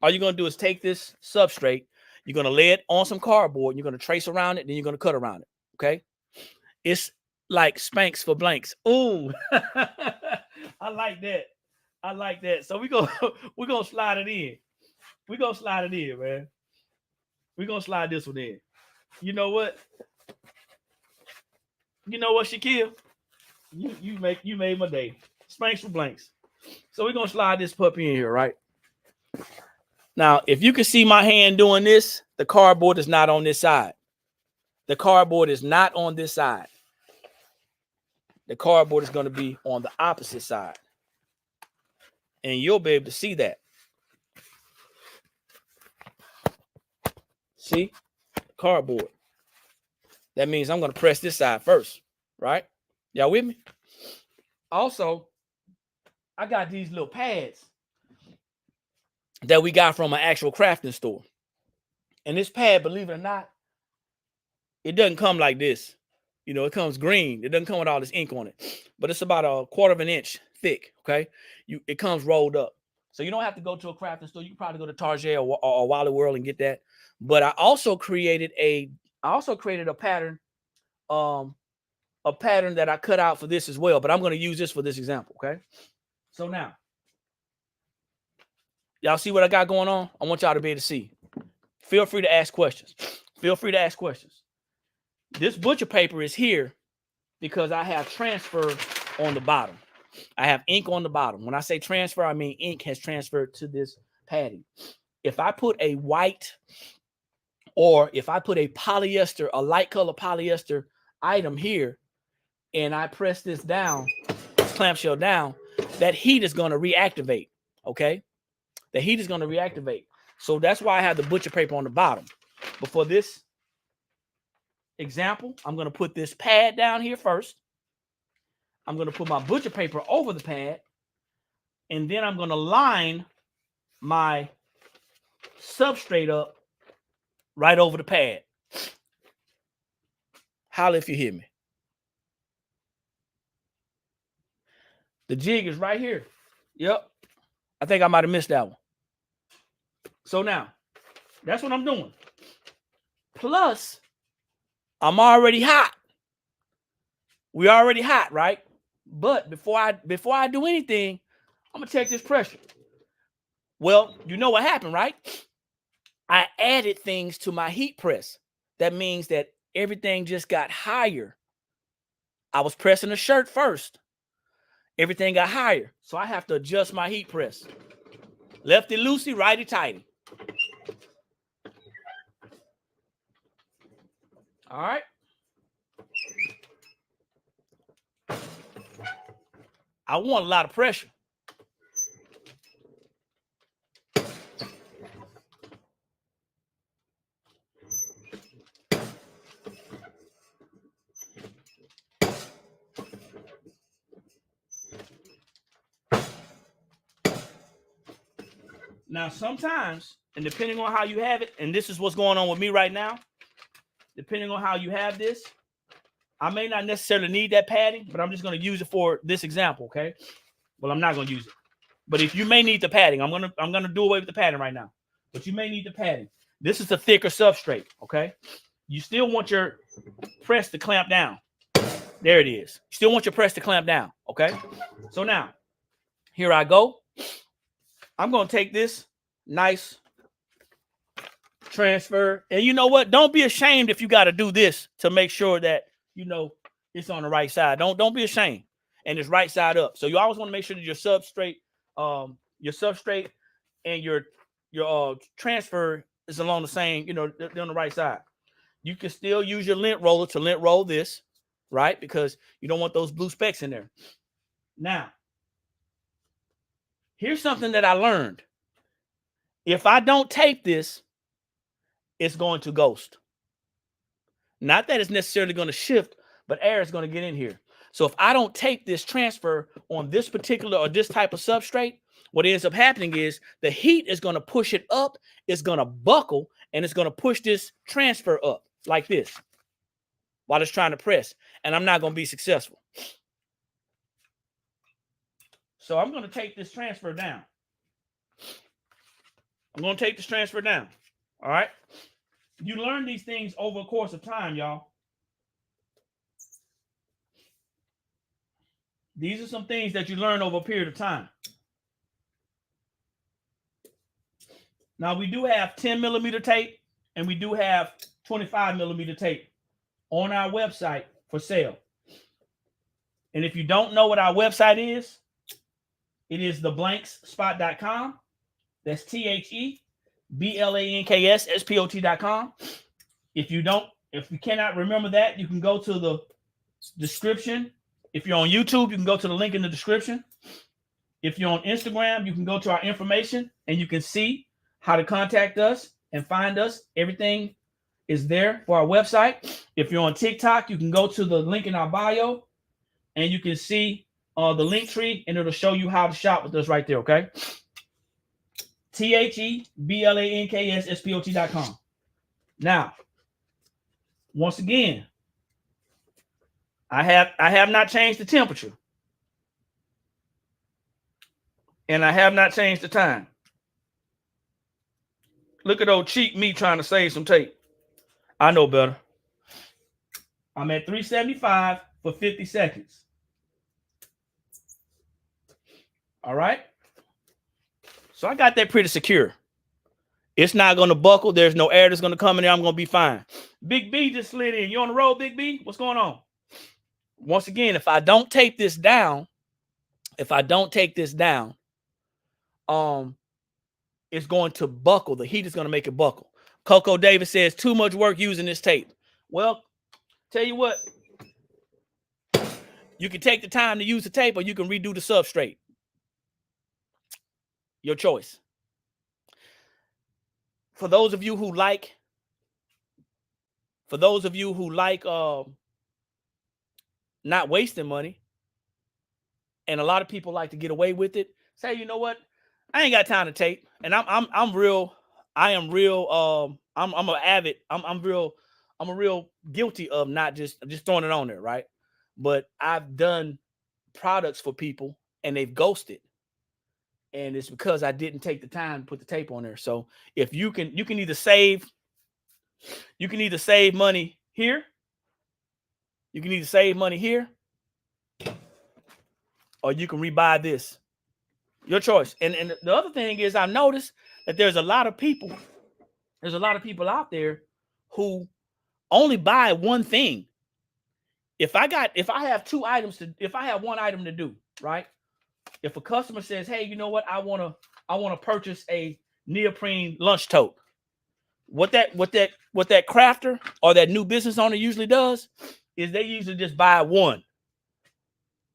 All you're going to do is take this substrate, you're going to lay it on some cardboard, you're going to trace around it, then you're going to cut around it, okay? It's like Spanx for blanks. Ooh, I like that. I like that. So we're going to slide it in. We're going to slide it in, man. We're going to slide this one in. You know what? Shaquille? You made my day. Spanx for blanks. So we're going to slide this puppy in here, right? Now, if you can see my hand doing this, the cardboard is not on this side. The cardboard is not on this side. The cardboard is going to be on the opposite side. And you'll be able to see that. See? Cardboard. That means I'm going to press this side first, right? Y'all with me? Also, I got these little pads that we got from an actual crafting store. And this pad, believe it or not, it doesn't come like this. It comes green. It doesn't come with all this ink on it. But it's about 1/4 of an inch thick, okay? It comes rolled up. So you don't have to go to a crafting store. You can probably go to Target or Wally World and get that. But I also created a pattern, that I cut out for this as well. But I'm going to use this for this example, okay? So now, y'all see what I got going on? I want y'all to be able to see. Feel free to ask questions. This butcher paper is here because I have transfer on the bottom. I have ink on the bottom. When I say transfer, I mean ink has transferred to this padding. If I put a white or if I put a light color polyester item here, and I press this down, this clamshell down, that heat is going to reactivate, okay? The heat is going to reactivate. So that's why I have the butcher paper on the bottom. But for this example, I'm going to put this pad down here first. I'm going to put my butcher paper over the pad. And then I'm going to line my substrate up right over the pad. Holla if you hear me. The jig is right here. Yep. I think I might have missed that one. So now, that's what I'm doing. Plus, I'm already hot. We're already hot, right? But before I do anything, I'm going to check this pressure. Well, you know what happened, right? I added things to my heat press. That means that everything just got higher. I was pressing the shirt first. Everything got higher. So I have to adjust my heat press. Lefty loosey, righty tighty. All right. I want a lot of pressure. Now, sometimes, and depending on how you have it, and this is what's going on with me right now, depending on how you have this, I may not necessarily need that padding, but I'm just going to use it for this example, okay? Well, I'm not going to use it. But if you may need the padding, I'm gonna do away with the padding right now. But you may need the padding. This is a thicker substrate, okay? You still want your press to clamp down. There it is. You still want your press to clamp down, okay? So now, here I go. I'm going to take this nice transfer. And you know what? Don't be ashamed if you got to do this to make sure that, it's on the right side. Don't be ashamed. And it's right side up. So you always want to make sure that your substrate and your transfer is along the same, they're on the right side. You can still use your lint roller to lint roll this, right? Because you don't want those blue specks in there. Now, here's something that I learned. If I don't tape this, it's going to ghost. Not that it's necessarily going to shift, but air is going to get in here. So if I don't tape this transfer on this particular or this type of substrate, what ends up happening is the heat is going to push it up, it's going to buckle, and it's going to push this transfer up like this while it's trying to press. And I'm not going to be successful. So I'm going to take this transfer down. I'm going to take this transfer down. All right. You learn these things over a course of time, y'all. These are some things that you learn over a period of time. Now, we do have 10 millimeter tape and we do have 25 millimeter tape on our website for sale. And if you don't know what our website is, it is theblankspot.com. That's THEBLANKSSPOT.com. If you cannot remember that, you can go to the description. If you're on YouTube, you can go to the link in the description. If you're on Instagram, you can go to our information and you can see how to contact us and find us. Everything is there for our website. If you're on TikTok, you can go to the link in our bio and you can see the link tree and it'll show you how to shop with us right there, okay? THEBLANKSSPOT.com. Now, once again, I have not changed the temperature. And I have not changed the time. Look at old cheap me trying to save some tape. I know better. I'm at 375 for 50 seconds. All right. So I got that pretty secure. It's not going to buckle. There's no air that's going to come in there. I'm going to be fine. Big B just slid in. You on the road, Big B? What's going on? Once again, if I don't tape this down, it's going to buckle. The heat is going to make it buckle. Coco Davis says, too much work using this tape. Well, tell you what, you can take the time to use the tape or you can redo the substrate. Your choice. For those of you who like not wasting money, and a lot of people like to get away with it, say, you know what? I ain't got time to tape. And I'm real guilty of not just throwing it on there, right? But I've done products for people and they've ghosted. And it's because I didn't take the time to put the tape on there. So if you can either save money here. You can either save money here or you can rebuy this. Your choice. And the other thing is I noticed that there's a lot of people out there who only buy one thing. If I have one item to do, right? If a customer says, hey, you know what? I want to purchase a neoprene lunch tote. What that crafter or that new business owner usually does is they usually just buy one.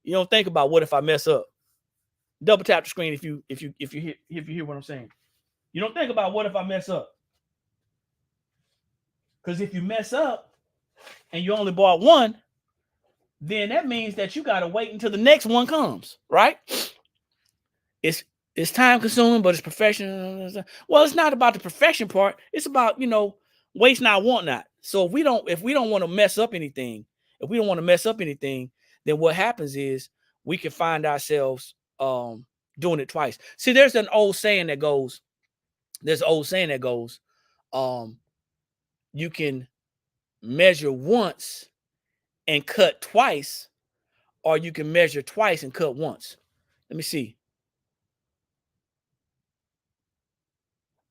You don't think about what if I mess up. Double tap the screen if you hear what I'm saying. You don't think about what if I mess up. Because if you mess up and you only bought one, then that means that you got to wait until the next one comes, right? It's time consuming, but it's professional. Well, it's not about the perfection part. It's about, waste not, want not. So if we don't want to mess up anything, then what happens is we can find ourselves doing it twice. See, there's an old saying that goes, you can measure once and cut twice, or you can measure twice and cut once. Let me see.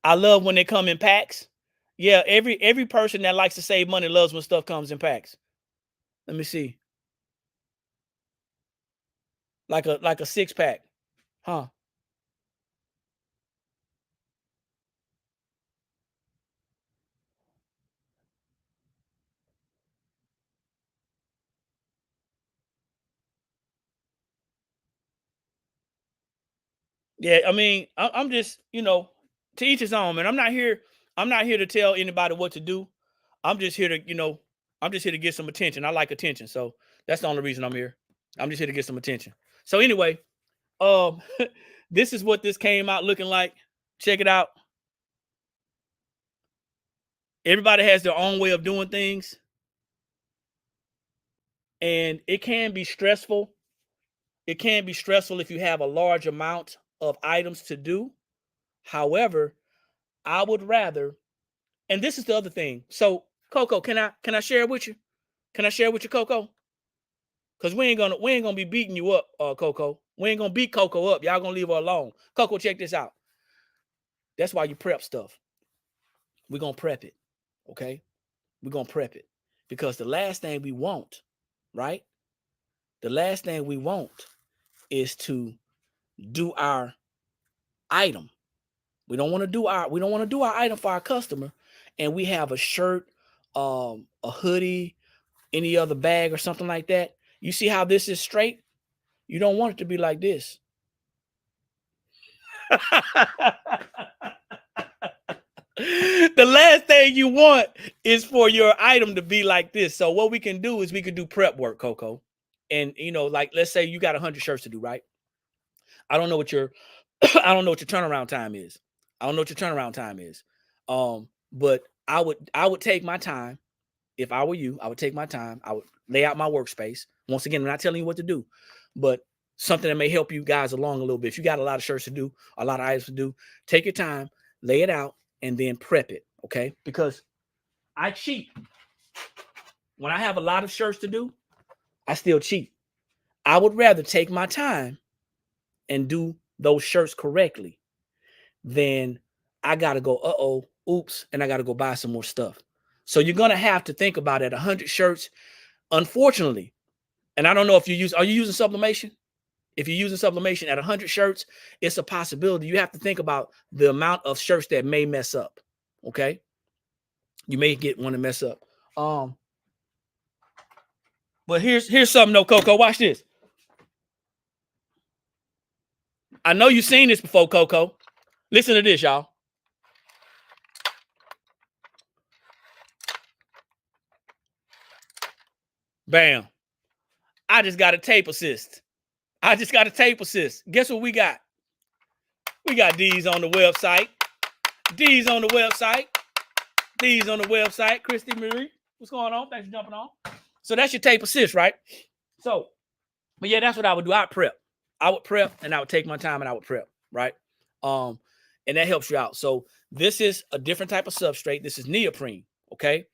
I love when they come in packs. Yeah, every person that likes to save money loves when stuff comes in packs. Let me see. Like a 6-pack. Huh? Yeah, I mean, I'm just, to each his own, man. I'm not here to tell anybody what to do. I'm just here to, I'm just here to get some attention. I like attention. So that's the only reason I'm here. I'm just here to get some attention. So anyway, um, this is what this came out looking like. Check it out. Everybody has their own way of doing things, and it can be stressful. It can be stressful if you have a large amount of items to do. However, I would rather, and this is the other thing. So, Coco, can I share it with you? Can I share it with you, Coco? Because we ain't gonna be beating you up, Coco. We ain't gonna beat Coco up. Y'all gonna leave her alone. Coco, check this out. That's why you prep stuff. We're gonna prep it. Okay? We're gonna prep it. Because the last thing we want, right? The last thing we want is to do our item. We don't want to do our item for our customer, and we have a shirt, a hoodie, any other bag or something like that. You see how this is straight? You don't want it to be like this. The last thing you want is for your item to be like this. So what we can do is we can do prep work, Coco. And like let's say you got 100 shirts to do, right? I don't know what your I don't know what your turnaround time is. I don't know what your turnaround time is. But I would take my time. If I were you, I would take my time. I would lay out my workspace. Once again, I'm not telling you what to do, but something that may help you guys along a little bit. If you got a lot of shirts to do, a lot of items to do, take your time, lay it out, and then prep it. Okay? Because I cheat. When I have a lot of shirts to do, I still cheat. I would rather take my time and do those shirts correctly than I gotta go, oops, and I gotta go buy some more stuff. So you're gonna have to think about it. 100 shirts, unfortunately, and I don't know if are you using sublimation? If you're using sublimation at 100 shirts, it's a possibility. You have to think about the amount of shirts that may mess up. Okay, you may get one to mess up. But here's something, no Coco. Watch this. I know you've seen this before, Coco. Listen to this, y'all. Bam. I just got a tape assist. Guess what we got? We got D's on the website. D's on the website. D's on the website. Christy Marie, what's going on? Thanks for jumping on. So that's your tape assist, right? So, but yeah, that's what I would do. I would prep and I would take my time and I would prep, right? And that helps you out. So this is a different type of substrate. This is neoprene, okay?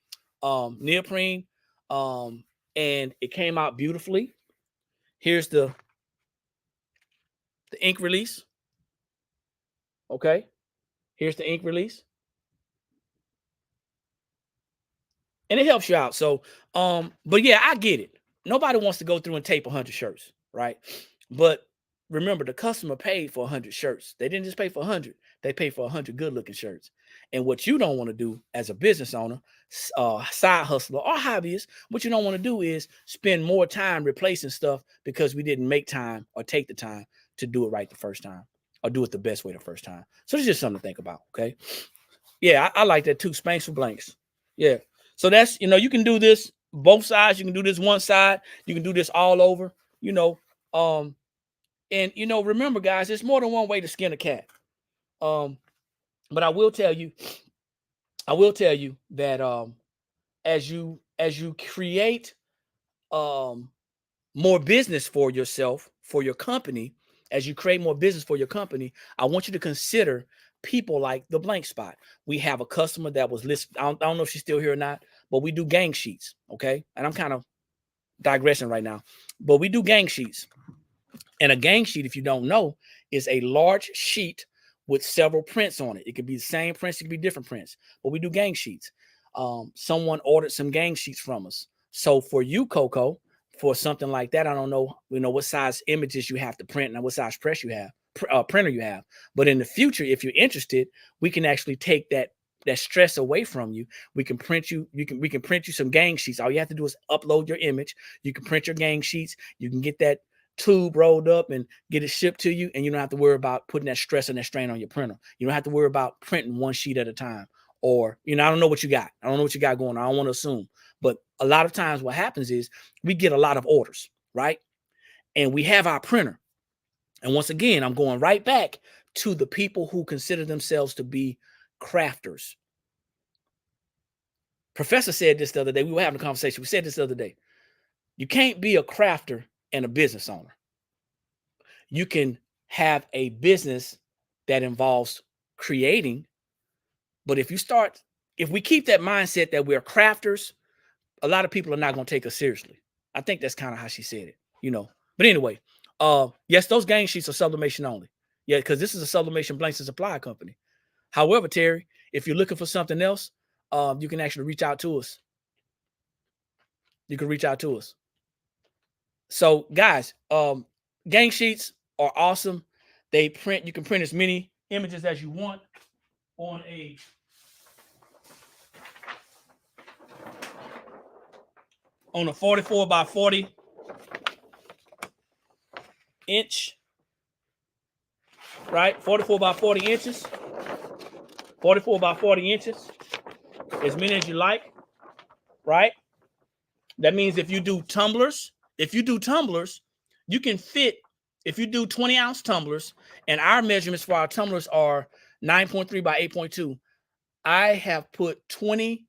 Neoprene, and it came out beautifully. Here's the ink release. Okay. Here's the ink release. And it helps you out. So, but yeah, I get it. Nobody wants to go through and tape 100 shirts, right? But remember, the customer paid for 100 shirts. They didn't just pay for 100. They paid for 100 good-looking shirts. And what you don't want to do as a business owner, side hustler, or hobbyist, what you don't want to do is spend more time replacing stuff because we didn't make time or take the time to do it right the first time or do it the best way the first time. So it's just something to think about, okay? Yeah, I like that too. Spanks for blanks. Yeah. So that's, you can do this both sides. You can do this one side. You can do this all over, and remember, guys, there's more than one way to skin a cat. But I will tell you that as you create more business for yourself, for your company, as you create more business for your company, I want you to consider people like the blank spot. We have a customer that was listed. I don't know if she's still here or not, but we do gang sheets. Okay. And I'm kind of digressing right now, but we do gang sheets. And a gang sheet, if you don't know, is a large sheet with several prints on it. It could be the same prints, it could be different prints, but we do gang sheets. Someone ordered some gang sheets from us. So for you, Coco, for something like that, I don't know, what size images you have to print and what size press you have, printer you have. But in the future, if you're interested, we can actually take that stress away from you. We can print you, we can print you some gang sheets. All you have to do is upload your image. You can print your gang sheets. You can get that tube rolled up and get it shipped to you, and you don't have to worry about putting that stress and that strain on your printer. You don't have to worry about printing one sheet at a time. Or, I don't know what you got. I don't know what you got going on. I don't want to assume. But a lot of times what happens is we get a lot of orders, right? And we have our printer. And once again, I'm going right back to the people who consider themselves to be crafters. Professor said this the other day. We were having a conversation. We said this the other day. You can't be a crafter and a business owner. You can have a business that involves creating, but if we keep that mindset that we're crafters, a lot of people are not going to take us seriously. I think that's kind of how she said it, But anyway, yes, those gang sheets are sublimation only. Yeah, because this is a sublimation blanks and supply company. However, Terry, if you're looking for something else, you can actually reach out to us. You can reach out to us. So, guys, gang sheets are awesome. You can print as many images as you want on a on a 44 by 40 inch, right? 44 by 40 inches. 44 by 40 inches. As many as you like, right? That means if you do tumblers, you can fit, if you do 20-ounce tumblers, and our measurements for our tumblers are 9.3 by 8.2. I have put 20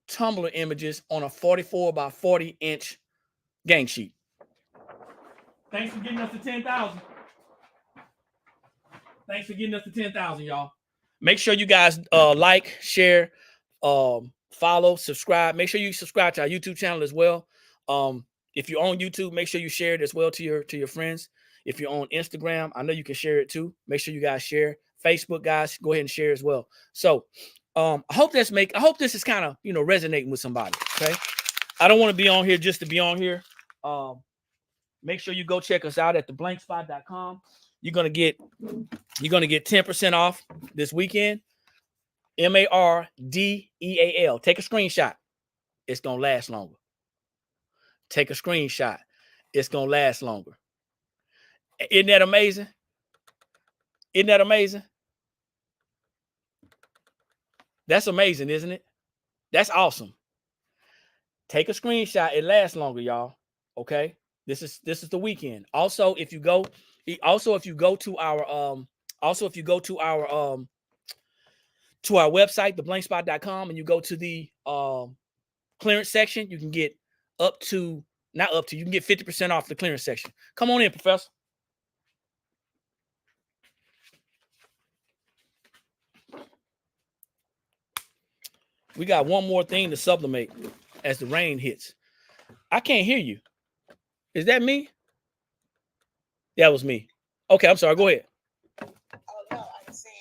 tumbler images on a 44 by 40 inch gang sheet. Thanks for getting us to 10,000. Thanks for getting us to 10,000, y'all. Make sure you guys like, share, follow, subscribe. Make sure you subscribe to our YouTube channel as well. If you're on YouTube, make sure you share it as well to your friends. If you're on Instagram, I know you can share it too. Make sure you guys share. Facebook, guys, go ahead and share as well. So I hope this is kind of resonating with somebody. Okay. I don't want to be on here just to be on here. Make sure you go check us out at theblankspot.com. You're gonna get 10% off this weekend. MARDEAL. Take a screenshot. It's gonna last longer. Take a screenshot. It's gonna last longer. Isn't that amazing? Isn't that amazing? That's amazing, isn't it? That's awesome. Take a screenshot. It lasts longer, y'all. Okay. This is the weekend. Also, if you go to our website, theblankspot.com, and you go to the clearance section, you can get you can get 50% off the clearance section. Come on in, Professor. We got one more thing to sublimate as the rain hits. I can't hear you. Is that me? That was me. Okay, I'm sorry. Go ahead. Oh no, I'm saying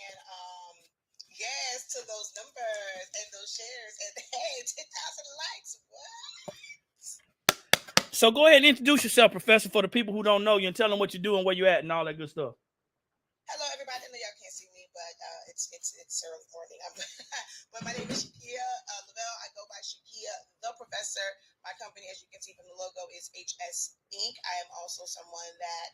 yes to those numbers and those shares and hey, 10,000 likes. What? So go ahead and introduce yourself, Professor, for the people who don't know you, and tell them what you do and where you at and all that good stuff. Hello, everybody. I know y'all can't see me, but it's early morning. But my name is Shakia Lavelle. I go by Shakia the Professor. My company, as you can see from the logo, is HS Ink. I am also someone that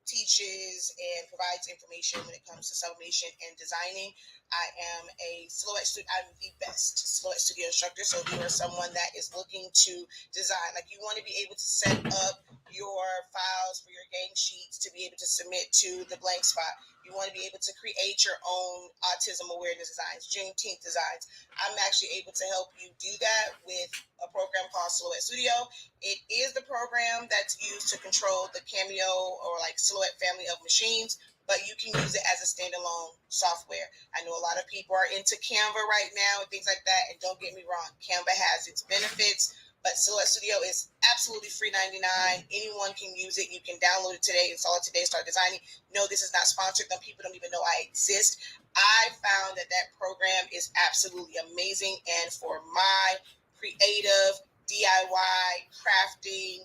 teaches and provides information when it comes to sublimation and designing. I am I'm the best silhouette studio instructor. So if you are someone that is looking to design, like you want to be able to set up your files for your gang sheets to be able to submit to the blank spot. You want to be able to create your own autism awareness designs, Juneteenth designs. I'm actually able to help you do that with a program called Silhouette Studio. It is the program that's used to control the Cameo or like Silhouette family of machines, but you can use it as a standalone software. I know a lot of people are into Canva right now and things like that, and don't get me wrong, Canva has its benefits, But Silhouette Studio is absolutely free 99. Anyone can use it. You can download it today, install it today, start designing. No, this is not sponsored. Some people don't even know I exist. I found that program is absolutely amazing. And for my creative, DIY, crafting,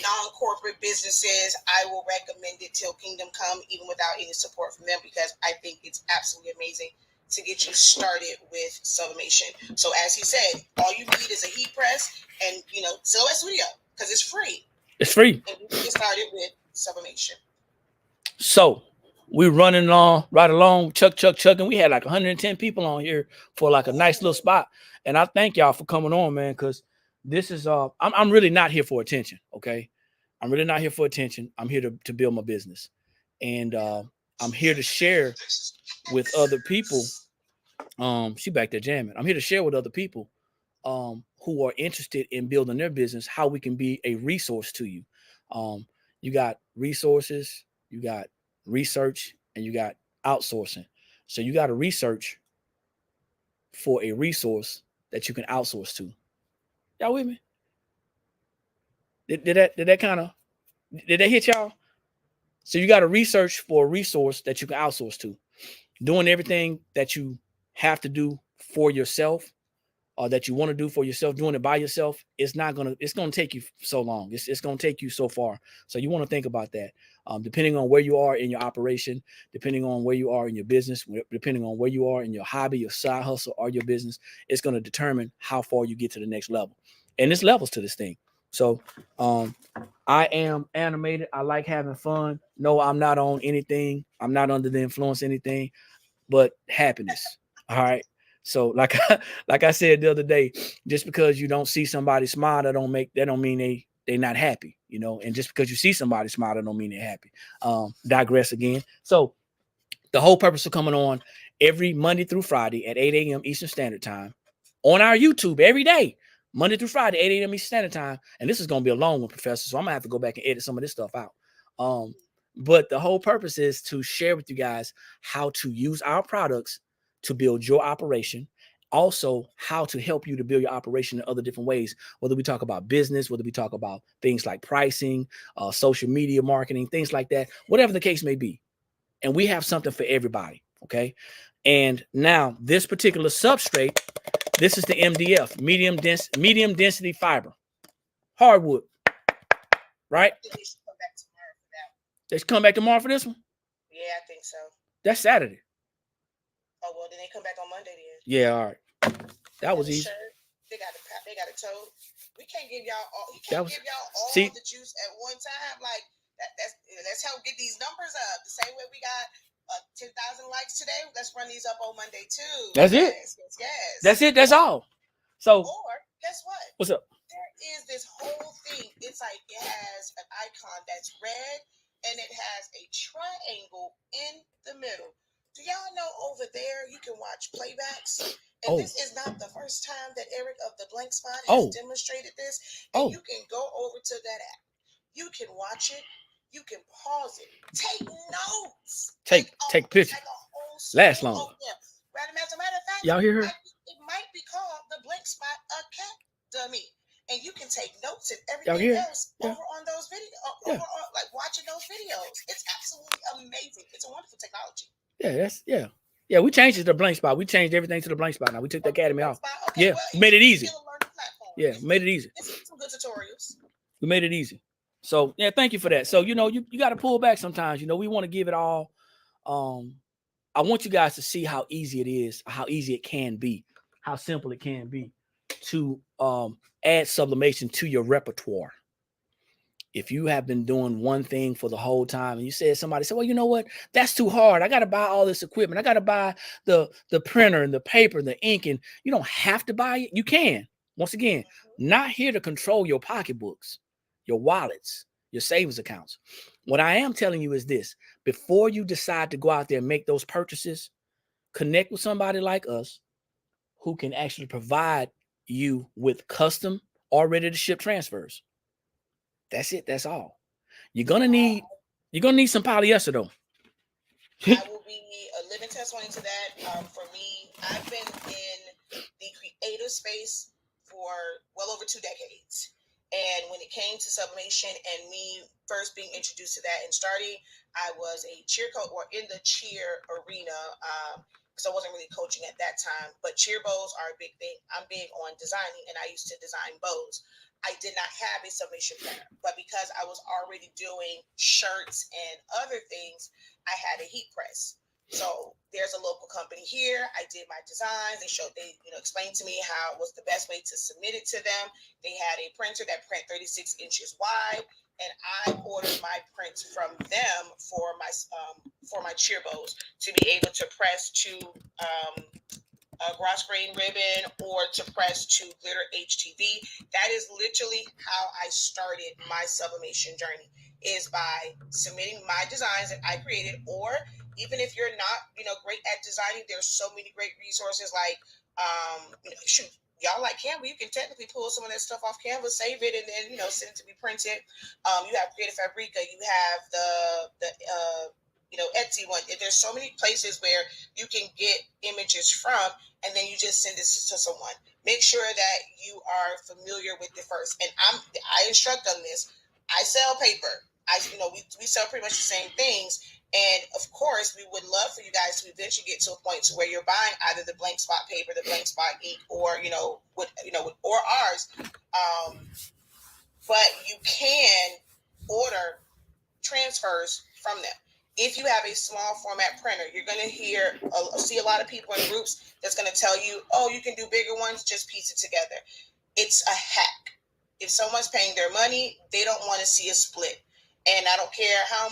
non-corporate businesses, I will recommend it till kingdom come, even without any support from them, because I think it's absolutely amazing to get you started with sublimation. So as he said, all you need is a heat press and, Silhouette Studio, because it's free. It's free. And you can get started with sublimation. So we're running right along, chucking. We had like 110 people on here for like a nice little spot. And I thank y'all for coming on, man, because this is I'm really not here for attention. Okay. I'm really not here for attention. I'm here to build my business. And I'm here to share with other people. She back there jamming. I'm here to share with other people who are interested in building their business, how we can be a resource to you. You got resources, you got research, and you got outsourcing. So you got to research for a resource that you can outsource to. Y'all with me? Did that hit y'all? So you got to research for a resource that you can outsource to. Doing everything that you have to do for yourself, or that you want to do for yourself, doing it by yourself, it's going to take you so long. It's going to take you so far. So you want to think about that. Depending on where you are in your operation, depending on where you are in your business, depending on where you are in your hobby, your side hustle, or your business, it's going to determine how far you get to the next level. And there's levels to this thing. So I am animated. I like having fun. No, I'm not on anything. I'm not under the influence of anything but happiness. All right. So like I said the other day, just because you don't see somebody smile, that don't mean they're not happy, and just because you see somebody smile, that don't mean they're happy. Digress again. So the whole purpose of coming on every Monday through Friday at 8 a.m. Eastern Standard Time on our YouTube every day, Monday through Friday, 8 a.m. Eastern Standard Time. And this is going to be a long one, Professor. So I'm going to have to go back and edit some of this stuff out. But the whole purpose is to share with you guys how to use our products to build your operation. Also, how to help you to build your operation in other different ways, whether we talk about business, whether we talk about things like pricing, social media marketing, things like that, whatever the case may be. And we have something for everybody. Okay. And now this particular substrate, this is the MDF, medium density fiber, hardwood, right? They should come back tomorrow for this one? Yeah, I think so. That's Saturday. Oh, well, then they come back on Monday then. Yeah, all right. That was easy. Shirt, they got a toe. We can't give y'all all. You can't give y'all all the juice at one time. Like let's help get these numbers up. The same way we got 10,000 likes today. Let's run these up on Monday too. That's it. Yes. That's it. That's all. So. Or guess what? What's up? There is this whole thing. It's like it has an icon that's red and it has a triangle in the middle. Do y'all know over there you can watch playbacks? And this is not the first time that Eric of the Blank Spot has demonstrated this. And you can go over to that app. You can watch it. You can pause it. Take notes. Take pictures. Last longer. As a matter of fact, y'all hear her? It might be called the Blank Spot Academy. And you can take notes and everything else over on those videos, like watching those videos. It's absolutely amazing. It's a wonderful technology. Yeah. We changed it to the Blank Spot. We changed everything to the Blank Spot. Now we took the Academy off. Okay, yeah, we made it easy. Yeah, made it easy. Some good tutorials. We made it easy. So yeah, thank you for that. So you got to pull back sometimes. We want to give it all. I want you guys to see how easy it is, how easy it can be, how simple it can be to add sublimation to your repertoire. If you have been doing one thing for the whole time and somebody said, well, you know what? That's too hard. I got to buy all this equipment. I got to buy the printer and the paper and the ink, and you don't have to buy it. You can. Once again, not here to control your pocketbooks, your wallets, your savings accounts. What I am telling you is this: before you decide to go out there and make those purchases, connect with somebody like us who can actually provide you with custom or ready to ship transfers. That's it. That's all. You're gonna need some polyester though. I will be a living testimony to that. For me, I've been in the creative space for for well over 2 decades. And when it came to sublimation and me first being introduced to that and starting, I was a cheer coach or in the cheer arena. Because I wasn't really coaching at that time, but cheer bows are a big thing. I'm big on designing, and I used to design bows. I did not have a sublimation printer, but because I was already doing shirts and other things, I had a heat press. So there's a local company here. I did my designs. They explained to me how it was the best way to submit it to them. They had a printer that print 36 inches wide, and I ordered my prints from them for my cheer bows to be able to press to grass grain ribbon or to press to glitter HTV. That is literally how I started my sublimation journey, is by submitting my designs that I created. Or even if you're not, great at designing, there's so many great resources like, shoot, y'all like Canva, you can technically pull some of that stuff off Canva, save it, and then, send it to be printed. You have Creative Fabrica, you have the Etsy one. There's so many places where you can get images from, and then you just send it to someone. Make sure that you are familiar with it first. And I instruct on this. I sell paper. We sell pretty much the same things. And of course, we would love for you guys to eventually get to a point to where you're buying either the blank spot paper, the blank spot ink, or or ours. But you can order transfers from them. If you have a small format printer, you're going to see a lot of people in groups that's going to tell you, oh, you can do bigger ones, just piece it together. It's a hack. If someone's paying their money, they don't want to see a split. And I don't care how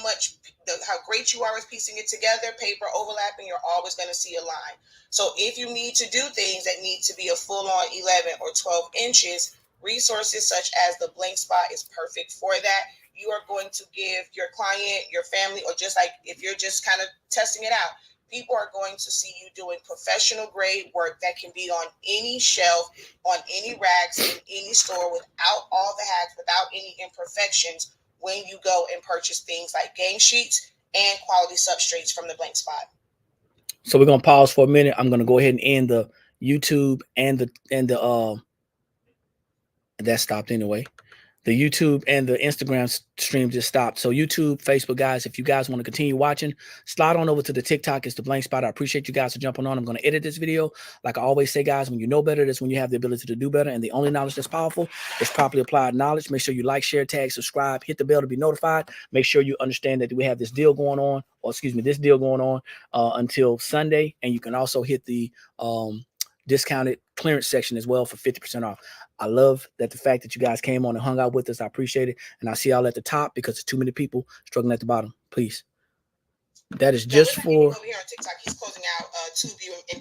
great you are with piecing it together, paper overlapping, you're always going to see a line. So if you need to do things that need to be a full-on 11 or 12 inches, resources such as the blank spot is perfect for that. You are going to give your client, your family, or just like if you're just kind of testing it out, people are going to see you doing professional grade work that can be on any shelf, on any racks, in any store, without all the hacks, without any imperfections, when you go and purchase things like gang sheets and quality substrates from the blank spot. So we're gonna pause for a minute. I'm gonna go ahead and end the YouTube and the that stopped anyway. The YouTube and the Instagram stream just stopped. So YouTube, Facebook, guys, if you guys want to continue watching, slide on over to the TikTok. It's the blank spot. I appreciate you guys for jumping on. I'm going to edit this video. Like I always say, guys, when you know better, that's when you have the ability to do better. And the only knowledge that's powerful is properly applied knowledge. Make sure you like, share, tag, subscribe, hit the bell to be notified. Make sure you understand that we have this deal going on, this deal going on until Sunday. And you can also hit the discounted clearance section as well for 50% off. I love that the fact that you guys came on and hung out with us. I appreciate it. And I'll see y'all at the top because there's too many people struggling at the bottom. Please. That is just for... Over here on TikTok, he's closing out Tube and